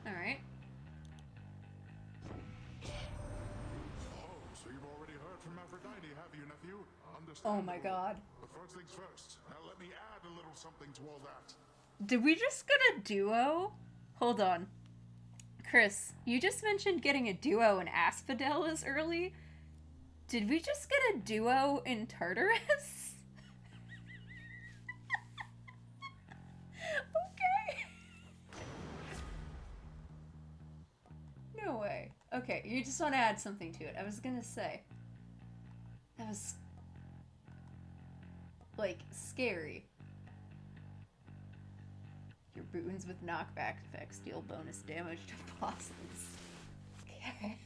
Alright. Oh, so you've already heard from Aphrodite, have you, nephew? Oh my Understandable. god. But first things first. Now let me add a little something to all that. Did we just get a duo? Hold on. Chris, you just mentioned getting a duo in Asphodelos early. Did we just get a duo in Tartarus? Okay. No way. Okay, you just want to add something to it. I was gonna say. That was... like, scary. Your boons with knockback effects deal bonus damage to bosses. Okay.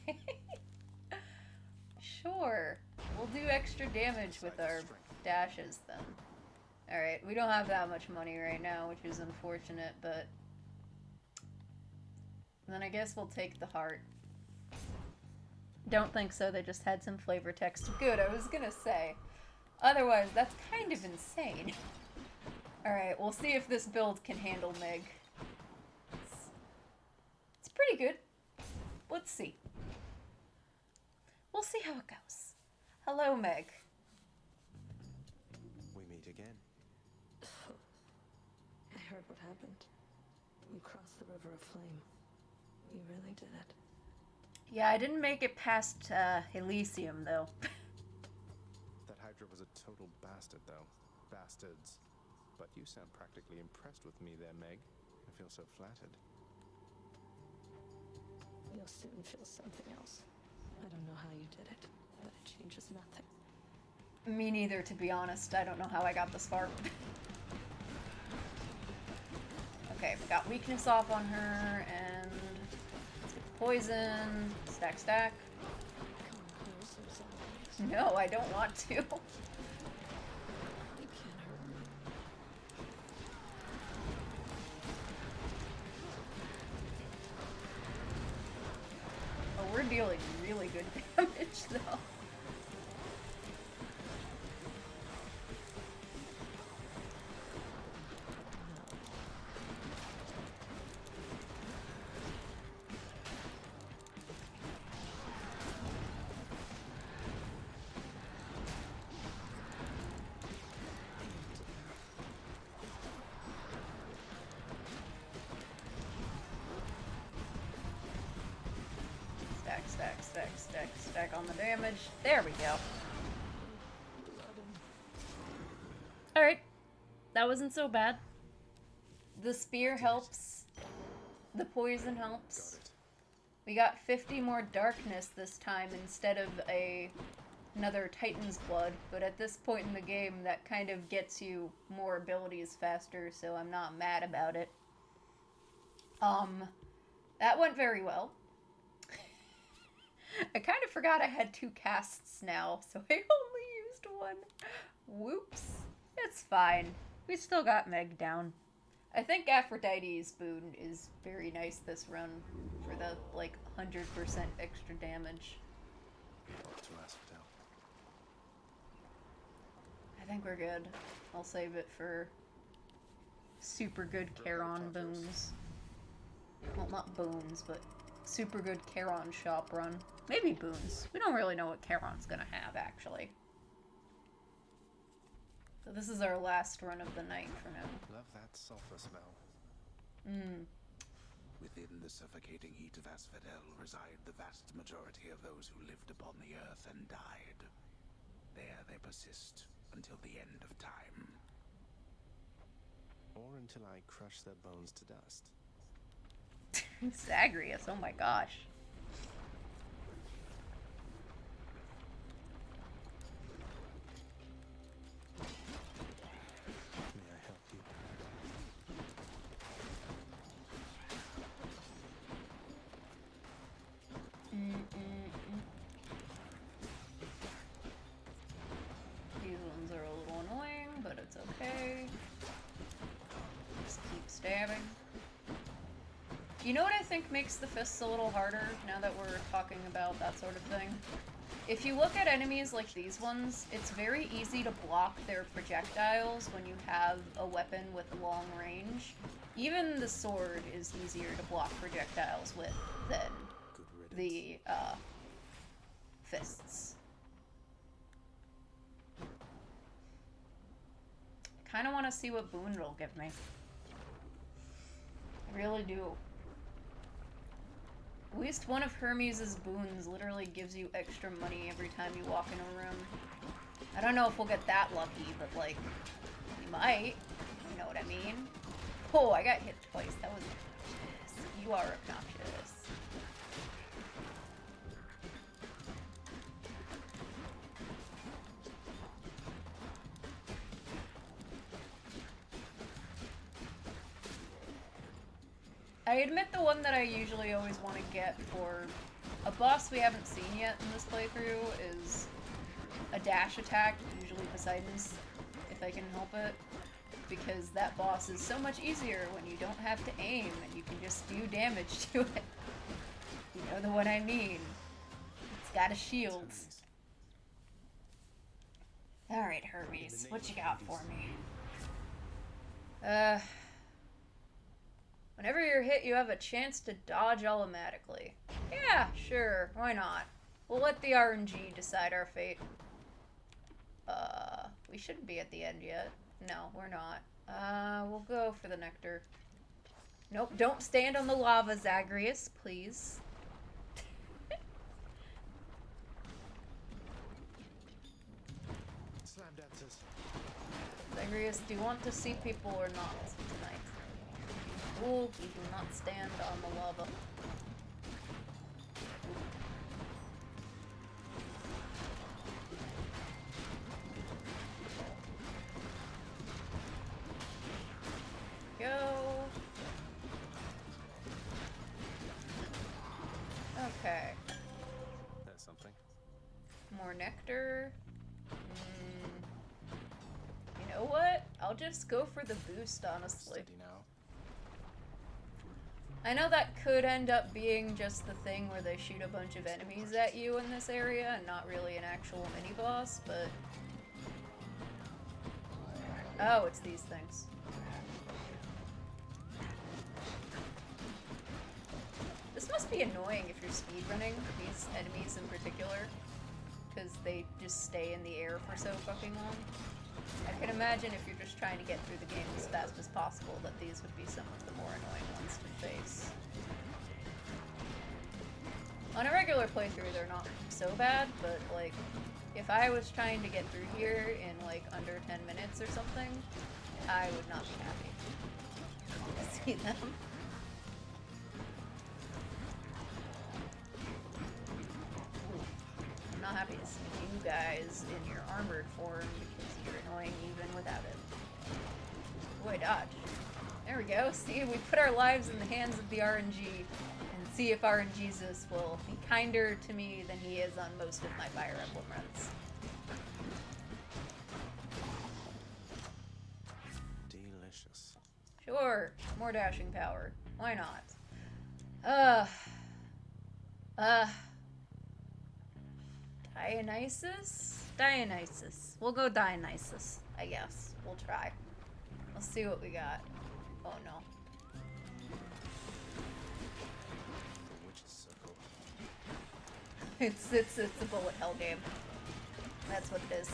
Sure. We'll do extra damage with our dashes then. Alright, we don't have that much money right now, which is unfortunate, but... then I guess we'll take the heart. Don't think so, they just had some flavor text. Good, I was gonna say. Otherwise, that's kind of insane. Alright, we'll see if this build can handle Meg. It's pretty good. Let's see. We'll see how it goes. Hello, Meg. We meet again. I heard what happened. You crossed the River of Flame. You really did it. Yeah, I didn't make it past Elysium, though. That Hydra was a total bastard, though. Bastards. But you sound practically impressed with me there, Meg. I feel so flattered. You'll soon feel something else. I don't know how you did it, but it changes nothing. Me neither, to be honest. I don't know how I got this far. Okay, we got weakness off on her, and let's get the poison. Stack, stack. No, I don't want to. Oh, we're dealing really good damage, though. Stack on the damage. There we go. Alright. That wasn't so bad. The spear helps. The poison helps. We got 50 more darkness this time instead of another Titan's Blood, but at this point in the game that kind of gets you more abilities faster, so I'm not mad about it. That went very well. I kind of forgot I had 2 casts now, so I only used 1. Whoops. It's fine. We still got Meg down. I think Aphrodite's boon is very nice this run for the, like, 100% extra damage. I think we're good. I'll save it for super good Charon boons. Well, not boons, but super good Charon shop run. Maybe boons. We don't really know what Charon's gonna have, actually. So this is our last run of the night for now. Love that sulfur smell. Within the suffocating heat of Asphodel reside the vast majority of those who lived upon the earth and died. There they persist until the end of time. Or until I crush their bones to dust. Zagreus, oh my gosh. May I help you? These ones are a little annoying, but it's okay. Just keep stabbing. You know what I think makes the fists a little harder, now that we're talking about that sort of thing? If you look at enemies like these ones, it's very easy to block their projectiles when you have a weapon with long range. Even the sword is easier to block projectiles with than the fists. I kind of want to see what boon it'll give me. I really do. At least one of Hermes' boons literally gives you extra money every time you walk in a room. I don't know if we'll get that lucky, but like, we might. You know what I mean? Oh, I got hit twice. That was obnoxious. You are obnoxious. I admit the one that I usually always want to get for a boss we haven't seen yet in this playthrough is a dash attack, usually Poseidon's, if I can help it. Because that boss is so much easier when you don't have to aim and you can just do damage to it. You know the one I mean. It's got a shield. Alright, Hermes, what you got for me? Whenever you're hit, you have a chance to dodge automatically. Yeah, sure, why not? We'll let the RNG decide our fate. We shouldn't be at the end yet. No, we're not. We'll go for the nectar. Nope, don't stand on the lava, Zagreus, please. Slam dancers. Zagreus, do you want to see people or not tonight? Ooh, you do not stand on the lava. Go. Okay. There's something. More nectar. You know what? I'll just go for the boost, honestly. Steady now. I know that could end up being just the thing where they shoot a bunch of enemies at you in this area and not really an actual mini-boss, but... Oh, it's these things. This must be annoying if you're speedrunning, these enemies in particular, because they just stay in the air for so fucking long. I can imagine if you're just trying to get through the game as fast as possible that these would be some of the more annoying ones to face. On a regular playthrough, they're not so bad, but like, if I was trying to get through here in like under 10 minutes or something, I would not be happy to see them. I'm not happy to see you guys in your armored form because you're annoying even without it. Ooh, I dodged. There we go. See, we put our lives in the hands of the RNG and see if RNGesus will be kinder to me than he is on most of my Fire Emblem runs. Delicious. Sure, more dashing power. Why not? Dionysus? Dionysus. We'll go Dionysus, I guess. We'll try. Let's see what we got. Oh no. The witch's circle. It's a bullet hell game. That's what it is.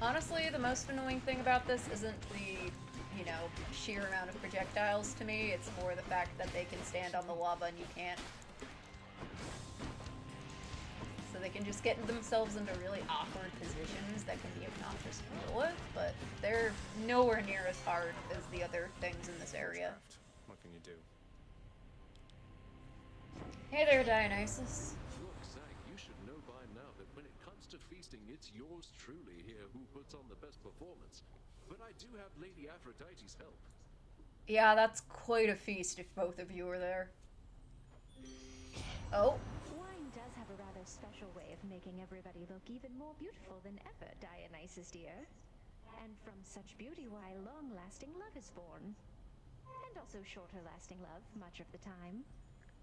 Honestly, the most annoying thing about this isn't the, you know, sheer amount of projectiles to me. It's more the fact that they can stand on the lava and you can't. So they can just get themselves into really awkward positions that can be obnoxious to deal with, but they're nowhere near as hard as the other things in this area. What can you do? Hey there, Dionysus. Look, Zack, you should know by now that when it comes to feasting, it's yours truly here who puts on the best performance. But I do have Lady Aphrodite's help. Yeah, that's quite a feast if both of you are there. Oh. Wine does have a rather special way of making everybody look even more beautiful than ever, Dionysus dear. And from such beauty, why long-lasting love is born. And also shorter-lasting love, much of the time.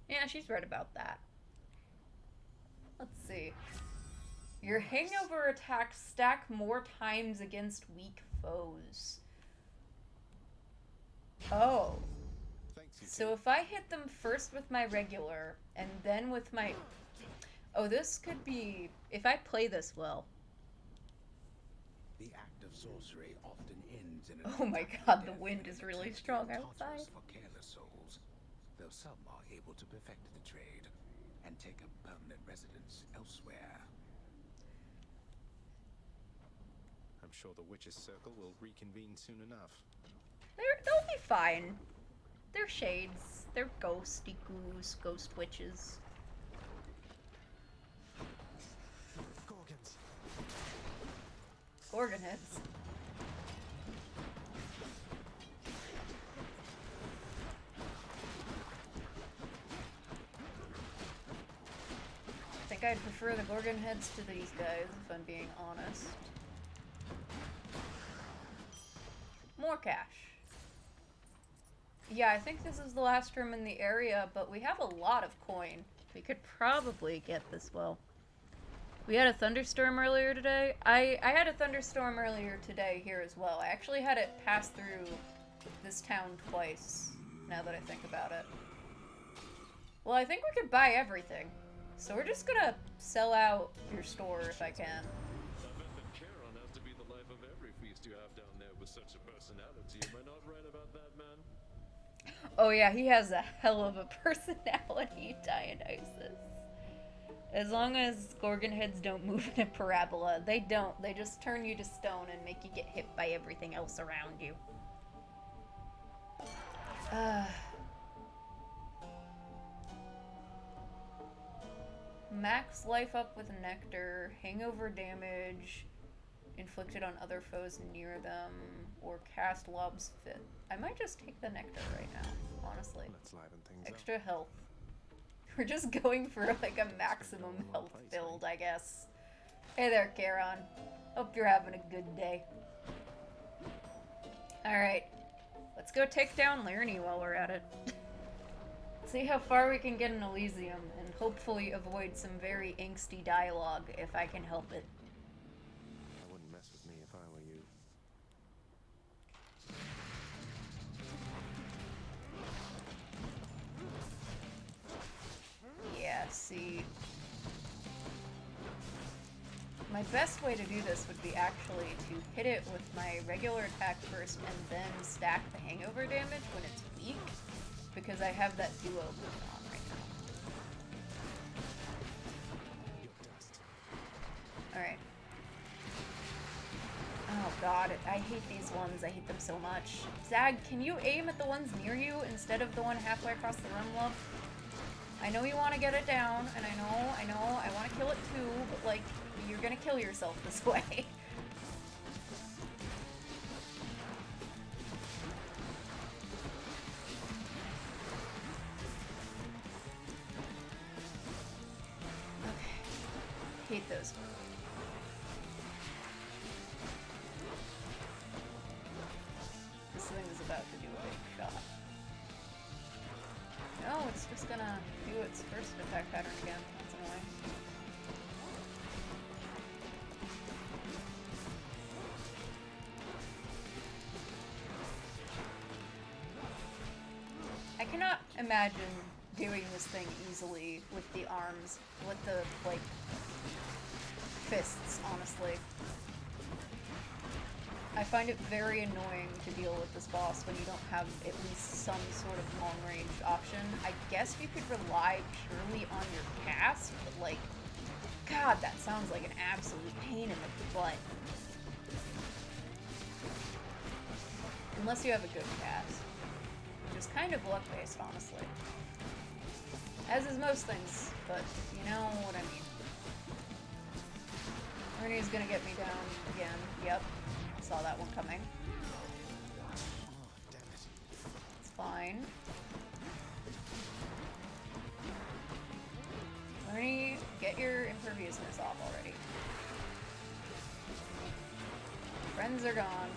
Yeah, she's right about that. Let's see. Your hangover attacks stack more times against weak foes. Oh. So if I hit them first with my regular, and then with my... Oh, this could be... If I play this well. The act of sorcery often ends in Oh my god, the wind is really strong outside. for careless souls, though some are able to perfect the trade and take up permanent residence elsewhere. I'm sure the witch's circle will reconvene soon enough. They'll be fine. They're shades. They're ghosty goos, ghost witches. Gorgons. Gorgon heads. I think I'd prefer the Gorgon heads to these guys, if I'm being honest. More cash. Yeah, I think this is the last room in the area, but we have a lot of coin. We could probably get this well. We had a thunderstorm earlier today. I had a thunderstorm earlier today here as well. I actually had it pass through this town twice, now that I think about it. Well, I think we could buy everything. So we're just gonna sell out your store if I can. I bet that Charon has to be the life of every feast you have down there with such a personality. Am I not right about that, man? Oh yeah, he has a hell of a personality, Dionysus. As long as Gorgon heads don't move in a parabola, they don't. They just turn you to stone and make you get hit by everything else around you. max life up with nectar, hangover damage inflicted on other foes near them, or cast lob's fit. I might just take the nectar right now, honestly. Let's liven things Extra health. We're just going for like a maximum health build, I guess. Hey there, Charon. Hope you're having a good day. Alright. Let's go take down Laramie while we're at it. See how far we can get in Elysium, and hopefully avoid some very angsty dialogue if I can help it. I wouldn't mess with me if I were you. Yeah, see. My best way to do this would be actually to hit it with my regular attack first and then stack the hangover damage when it's weak, because I have that duo going on right now. Alright. Oh god, I hate these ones. I hate them so much. Zag, can you aim at the ones near you instead of the one halfway across the room, love? I know you want to get it down, and I know, I want to kill it too, but like, you're gonna kill yourself this way. Okay. Hate those. This thing is about to do a big shot. No, it's just gonna do its first attack pattern again. That's annoying. I cannot imagine doing this thing easily with the arms, with the, like, fists, honestly. I find it very annoying to deal with this boss when you don't have at least some sort of long-range option. I guess you could rely purely on your cast, but like, God, that sounds like an absolute pain in the butt. Unless you have a good cast. Which is kind of luck-based, honestly. As is most things, but you know what I mean. Ernie's gonna get me down again. Yep. Saw that one coming. Damn it. It's fine. Ernie, get your imperviousness off already. Friends are gone.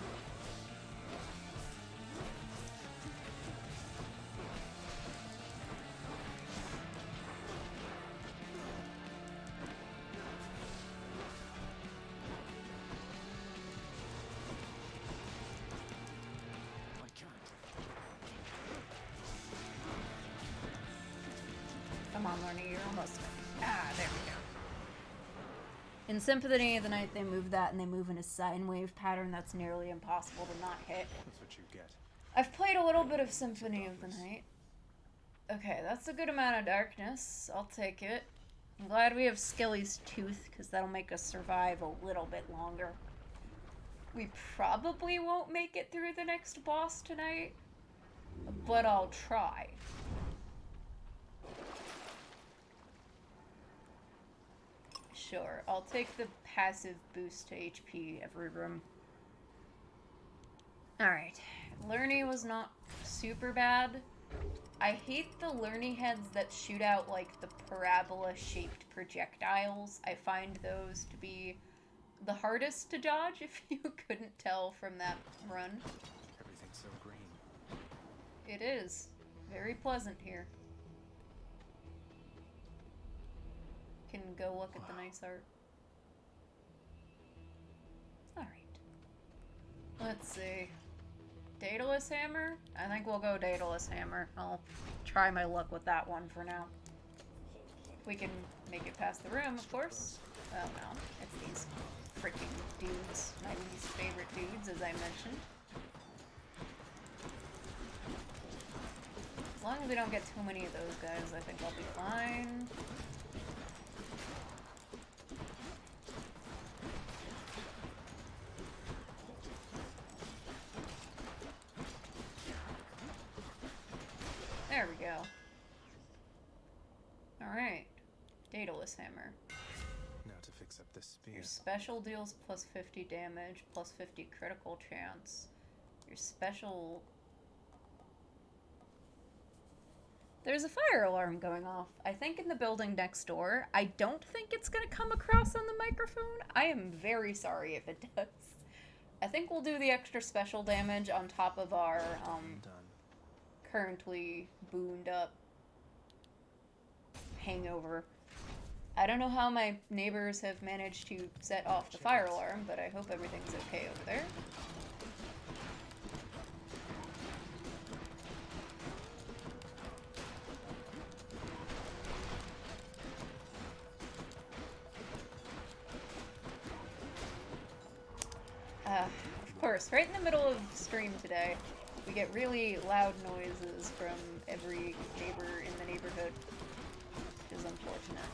Come on, Lorne, you're almost... Ah, there we go. In Symphony of the Night, they move that, and they move in a sine wave pattern that's nearly impossible to not hit. That's what you get. I've played a little bit of Symphony of the Night. Okay, that's a good amount of darkness. I'll take it. I'm glad we have Skelly's Tooth, because that'll make us survive a little bit longer. We probably won't make it through the next boss tonight, but I'll try. Sure, I'll take the passive boost to HP every room. Alright, Lurny was not super bad. I hate the Lurny heads that shoot out like the parabola-shaped projectiles. I find those to be the hardest to dodge, if you couldn't tell from that run. Everything's so green. It is. Very pleasant here. Can go look at the nice art. Alright. Let's see. Daedalus Hammer? I think we'll go Daedalus Hammer. I'll try my luck with that one for now. We can make it past the room, of course. Oh no, it's these freaking dudes. My least favorite dudes, as I mentioned. As long as we don't get too many of those guys, I think I'll be fine. There we go. Alright. Daedalus Hammer. Now to fix up this spear. Your special deals plus 50 damage, plus 50 critical chance. Your special... There's a fire alarm going off, I think in the building next door. I don't think it's gonna come across on the microphone. I am very sorry if it does. I think we'll do the extra special damage on top of our, currently booned up hangover. I don't know how my neighbors have managed to set off the fire alarm, but I hope everything's okay over there. Of course, right in the middle of stream today, we get really loud noises from every neighbor in the neighborhood, which is unfortunate.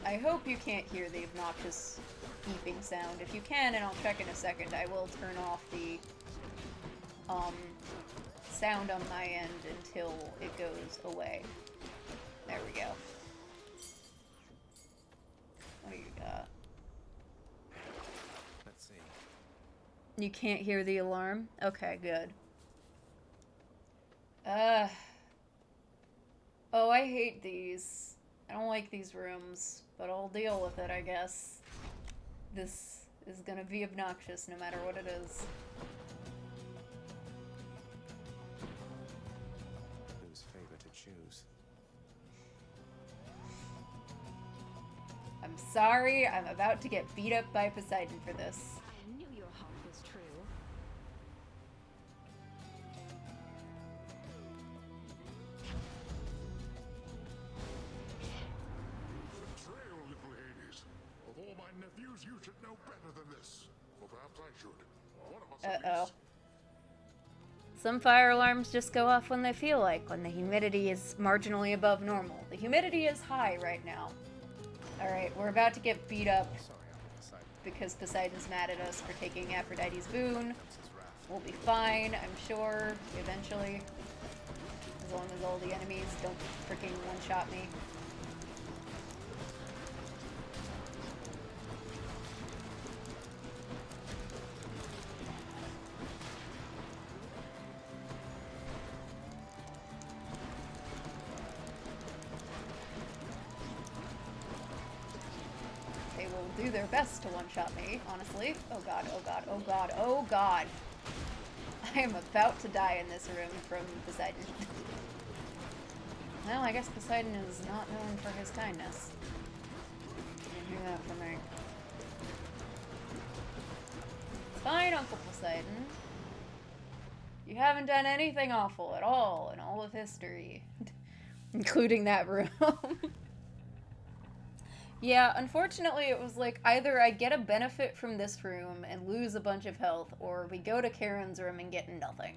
I hope you can't hear the obnoxious beeping sound. If you can, and I'll check in a second, I will turn off the sound on my end until it goes away. There we go. What do you got? Let's see. You can't hear the alarm? Okay, good. Oh, I hate these. I don't like these rooms, but I'll deal with it, I guess. This is gonna be obnoxious no matter what it is. Whose favor to choose? I'm sorry, I'm about to get beat up by Poseidon for this. I knew your heart was true. Betrayal, little Hades. Of all my nephews, you should know better than this. Or perhaps I should. One of us at Uh-oh. least. Some fire alarms just go off when they feel like, when the humidity is marginally above normal. The humidity is high right now. Alright, we're about to get beat up because Poseidon's mad at us for taking Aphrodite's boon. We'll be fine, I'm sure, eventually. As long as all the enemies don't freaking one-shot me. They will do their best to one-shot me, honestly. Oh god, oh god, oh god, oh god. I am about to die in this room from Poseidon. Well, I guess Poseidon is not known for his kindness. You can do that for me. It's fine, Uncle Poseidon. You haven't done anything awful at all in all of history. Including that room. Yeah, unfortunately it was like, either I get a benefit from this room and lose a bunch of health, or we go to Karen's room and get nothing.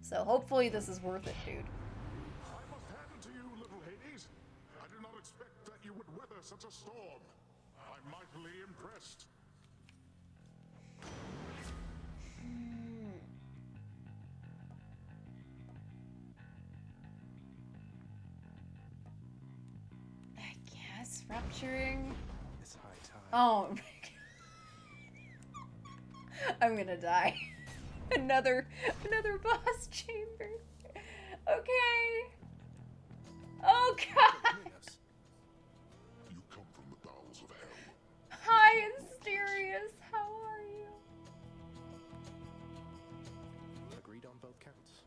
So hopefully this is worth it, dude. I must hand it to you, little Hades. I did not expect that you would weather such a storm. I'm mightily impressed. I guess rupturing. It's high time. Oh my god. I'm gonna die. another boss chamber. Okay. Oh god. You come from the bowels of hell. Hi, Asterius. How are you? Agreed on both counts.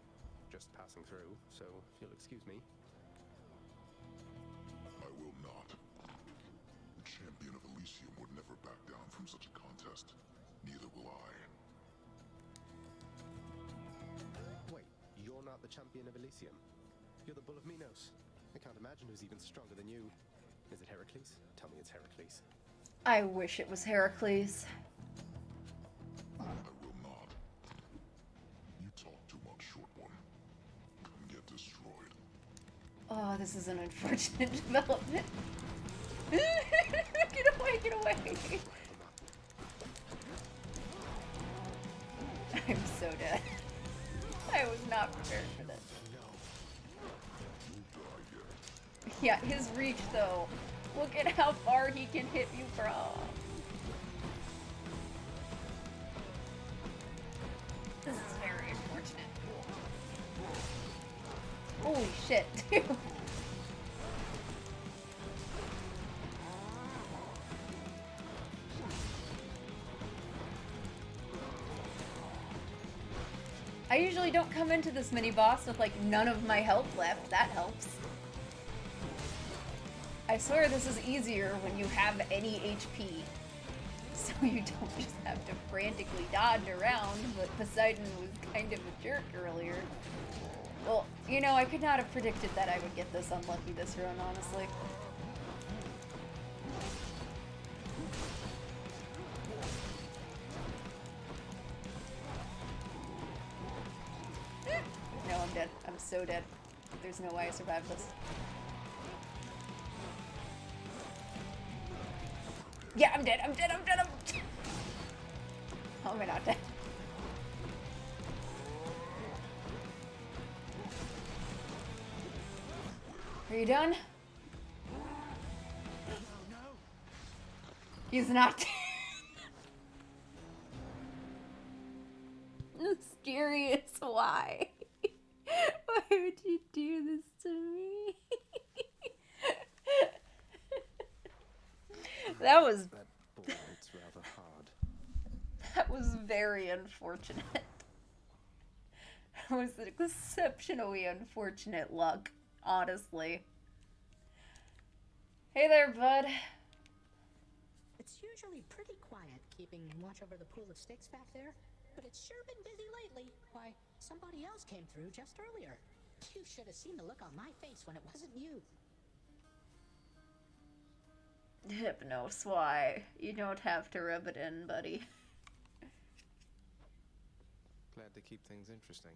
Just passing through, so if you'll excuse me. I will not. The champion of Elysium would never back down from such a contest. Neither will I. Wait, you're not the champion of Elysium? You're the Bull of Minos. I can't imagine who's even stronger than you. Is it Heracles? Tell me it's Heracles. I wish it was Heracles. I will not. You talk too much, short one. Come get destroyed. Oh, this is an unfortunate development. Get away, get away. I'm so dead. I was not prepared for this. You'll die yet. Yeah, his reach though. Look at how far he can hit you from. This is very unfortunate. Holy shit, dude. I usually don't come into this mini boss with like none of my health left. That helps. I swear this is easier when you have any HP. So you don't just have to frantically dodge around, but Poseidon was kind of a jerk earlier. Well, you know, I could not have predicted that I would get this unlucky this run, honestly. No, I'm dead. I'm so dead. There's no way I survived this. Yeah, I'm dead. I'm dead. I'm dead. How am I not dead? Are you done? No. He's not dead. Mysterious, why? Why would you do this to me? That was... That ball hits rather hard. That was very unfortunate. That was exceptionally unfortunate luck, honestly. Hey there, bud. It's usually pretty quiet keeping watch over the pool of sticks back there, but it's sure been busy lately. Why, somebody else came through just earlier. You should have seen the look on my face when it wasn't you. Hypnos, why? You don't have to rub it in, buddy. Glad to keep things interesting.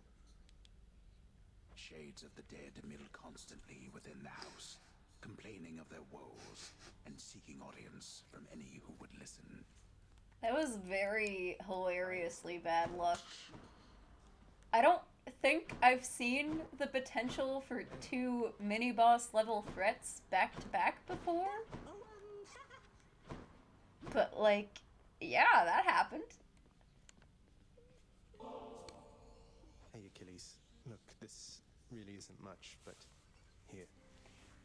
Shades of the dead mill constantly within the house, complaining of their woes and seeking audience from any who would listen. That was very hilariously bad luck. I don't think I've seen the potential for 2 mini-boss level threats back to back before. But, like, yeah, that happened. Hey, Achilles. Look, this really isn't much, but here.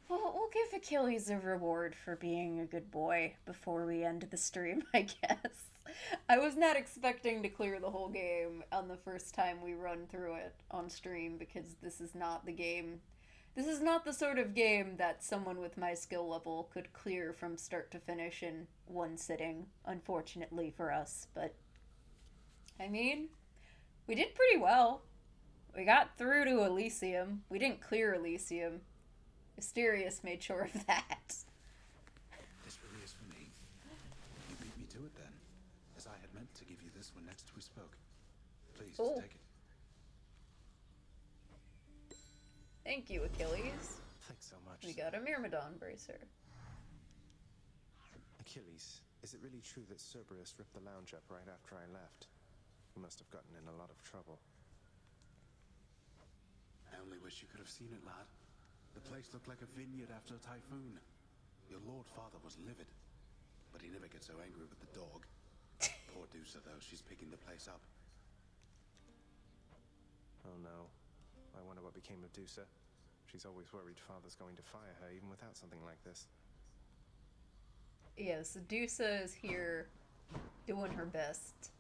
Well, we'll give Achilles a reward for being a good boy before we end the stream, I guess. I was not expecting to clear the whole game on the first time we run through it on stream, because this is not the game. This is not the sort of game that someone with my skill level could clear from start to finish in one sitting, unfortunately for us. But, I mean, we did pretty well. We got through to Elysium. We didn't clear Elysium. Mysterious made sure of that. This really is for me. You beat me to it then, as I had meant to give you this when next we spoke. Please, Oh. take it. Thank you, Achilles. Thanks so much. We got a Myrmidon bracer. Achilles, is it really true that Cerberus ripped the lounge up right after I left? You must have gotten in a lot of trouble. I only wish you could have seen it, lad. The place looked like a vineyard after a typhoon. Your lord father was livid, but he never gets so angry with the dog. Poor Dusa, though, she's picking the place up. Oh no. I wonder what became of Dusa. She's always worried father's going to fire her even without something like this. Yes, Dusa is here doing her best.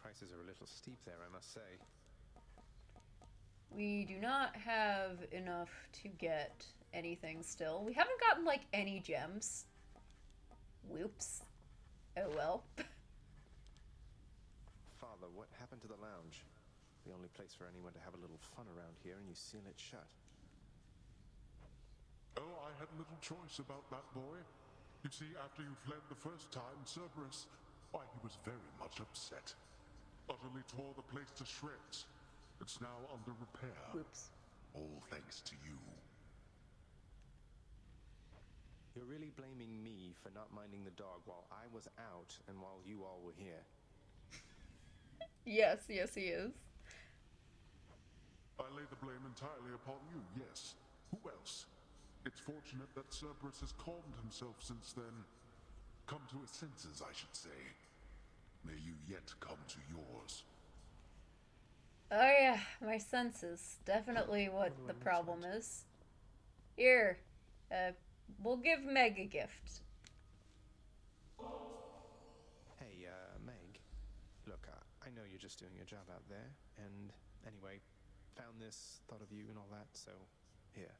Prices are a little steep there, I must say. We do not have enough to get anything still. We haven't gotten, like, any gems. Whoops. Oh well. Father, what happened to the lounge? The only place for anyone to have a little fun around here, and you seal it shut. Oh, I had little choice about that boy. You see, after you fled the first time, Cerberus, why, he was very much upset. Utterly tore the place to shreds. It's now under repair. Whoops. All thanks to you. You're really blaming me for not minding the dog while I was out and while you all were here. Yes, yes he is. I lay the blame entirely upon you, yes. Who else? It's fortunate that Cerberus has calmed himself since then. Come to his senses, I should say. May you yet come to yours. Oh yeah, my senses. Definitely what the problem is. Here, we'll give Meg a gift. Hey, Meg. Look, I know you're just doing your job out there, and anyway, found this, thought of you and all that, so here.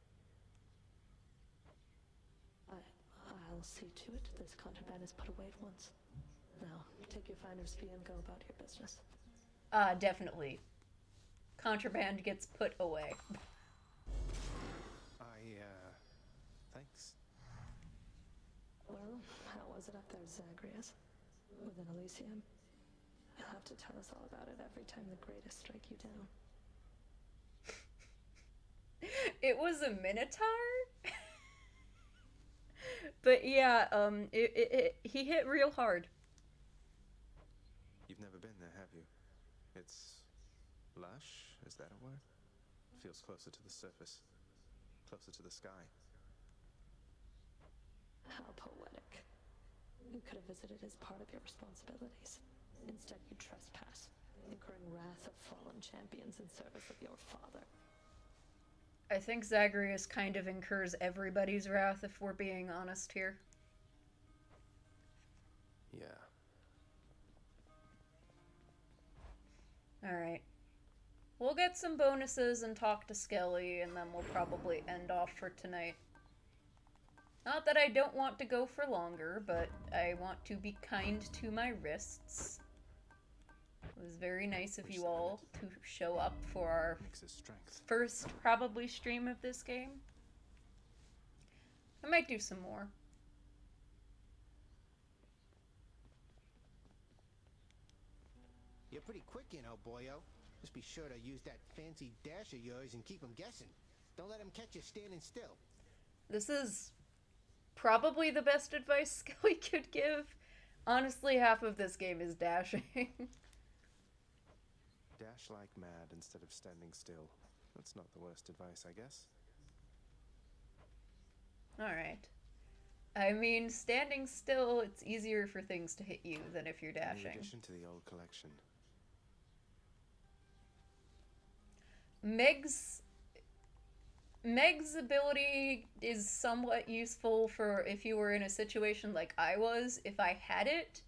I'll see to it this contraband is put away at once. Now, take your finder's fee and go about your business. Definitely. Contraband gets put away. Thanks. Well, how was it up there, Zagreus? Within Elysium? You'll have to tell us all about it every time the greatest strike you down. It was a minotaur? But yeah, he hit real hard. You've never been there, have you? It's lush, is that a word? Feels closer to the surface, closer to the sky. How poetic. You could have visited as part of your responsibilities. Instead, you trespass, incurring wrath of fallen champions in service of your father. I think Zagreus kind of incurs everybody's wrath, if we're being honest here. Yeah. Alright. We'll get some bonuses and talk to Skelly, and then we'll probably end off for tonight. Not that I don't want to go for longer, but I want to be kind to my wrists. It was very nice of you all to show up for our first, probably, stream of this game. I might do some more. You're pretty quick, you know, boyo. Just be sure to use that fancy dash of yours and keep them guessing. Don't let them catch you standing still. This is probably the best advice Skelly could give. Honestly, half of this game is dashing. Dash like mad instead of standing still. That's not the worst advice, I guess. Alright. I mean, standing still, it's easier for things to hit you than if you're dashing. In addition to the old collection. Meg's ability is somewhat useful for if you were in a situation like I was. If I had it,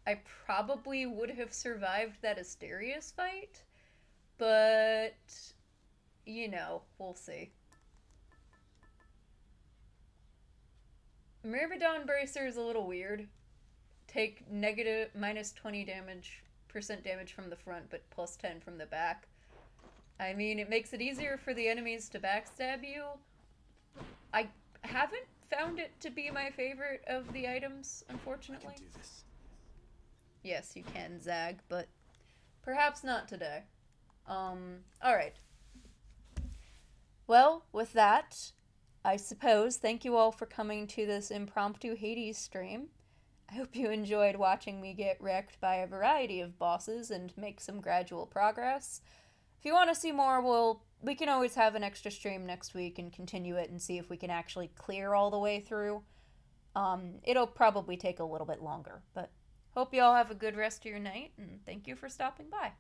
I probably would have survived that Asterius fight, but, you know, we'll see. Myrmidon Bracer is a little weird. Take minus 20% damage from the front, but plus 10 from the back. I mean, it makes it easier for the enemies to backstab you. I haven't found it to be my favorite of the items, unfortunately. I can do this. Yes, you can, Zag, but perhaps not today. Alright. Well, with that, I suppose, thank you all for coming to this impromptu Hades stream. I hope you enjoyed watching me get wrecked by a variety of bosses and make some gradual progress. If you want to see more, we can always have an extra stream next week and continue it and see if we can actually clear all the way through. It'll probably take a little bit longer, but hope you all have a good rest of your night, and thank you for stopping by.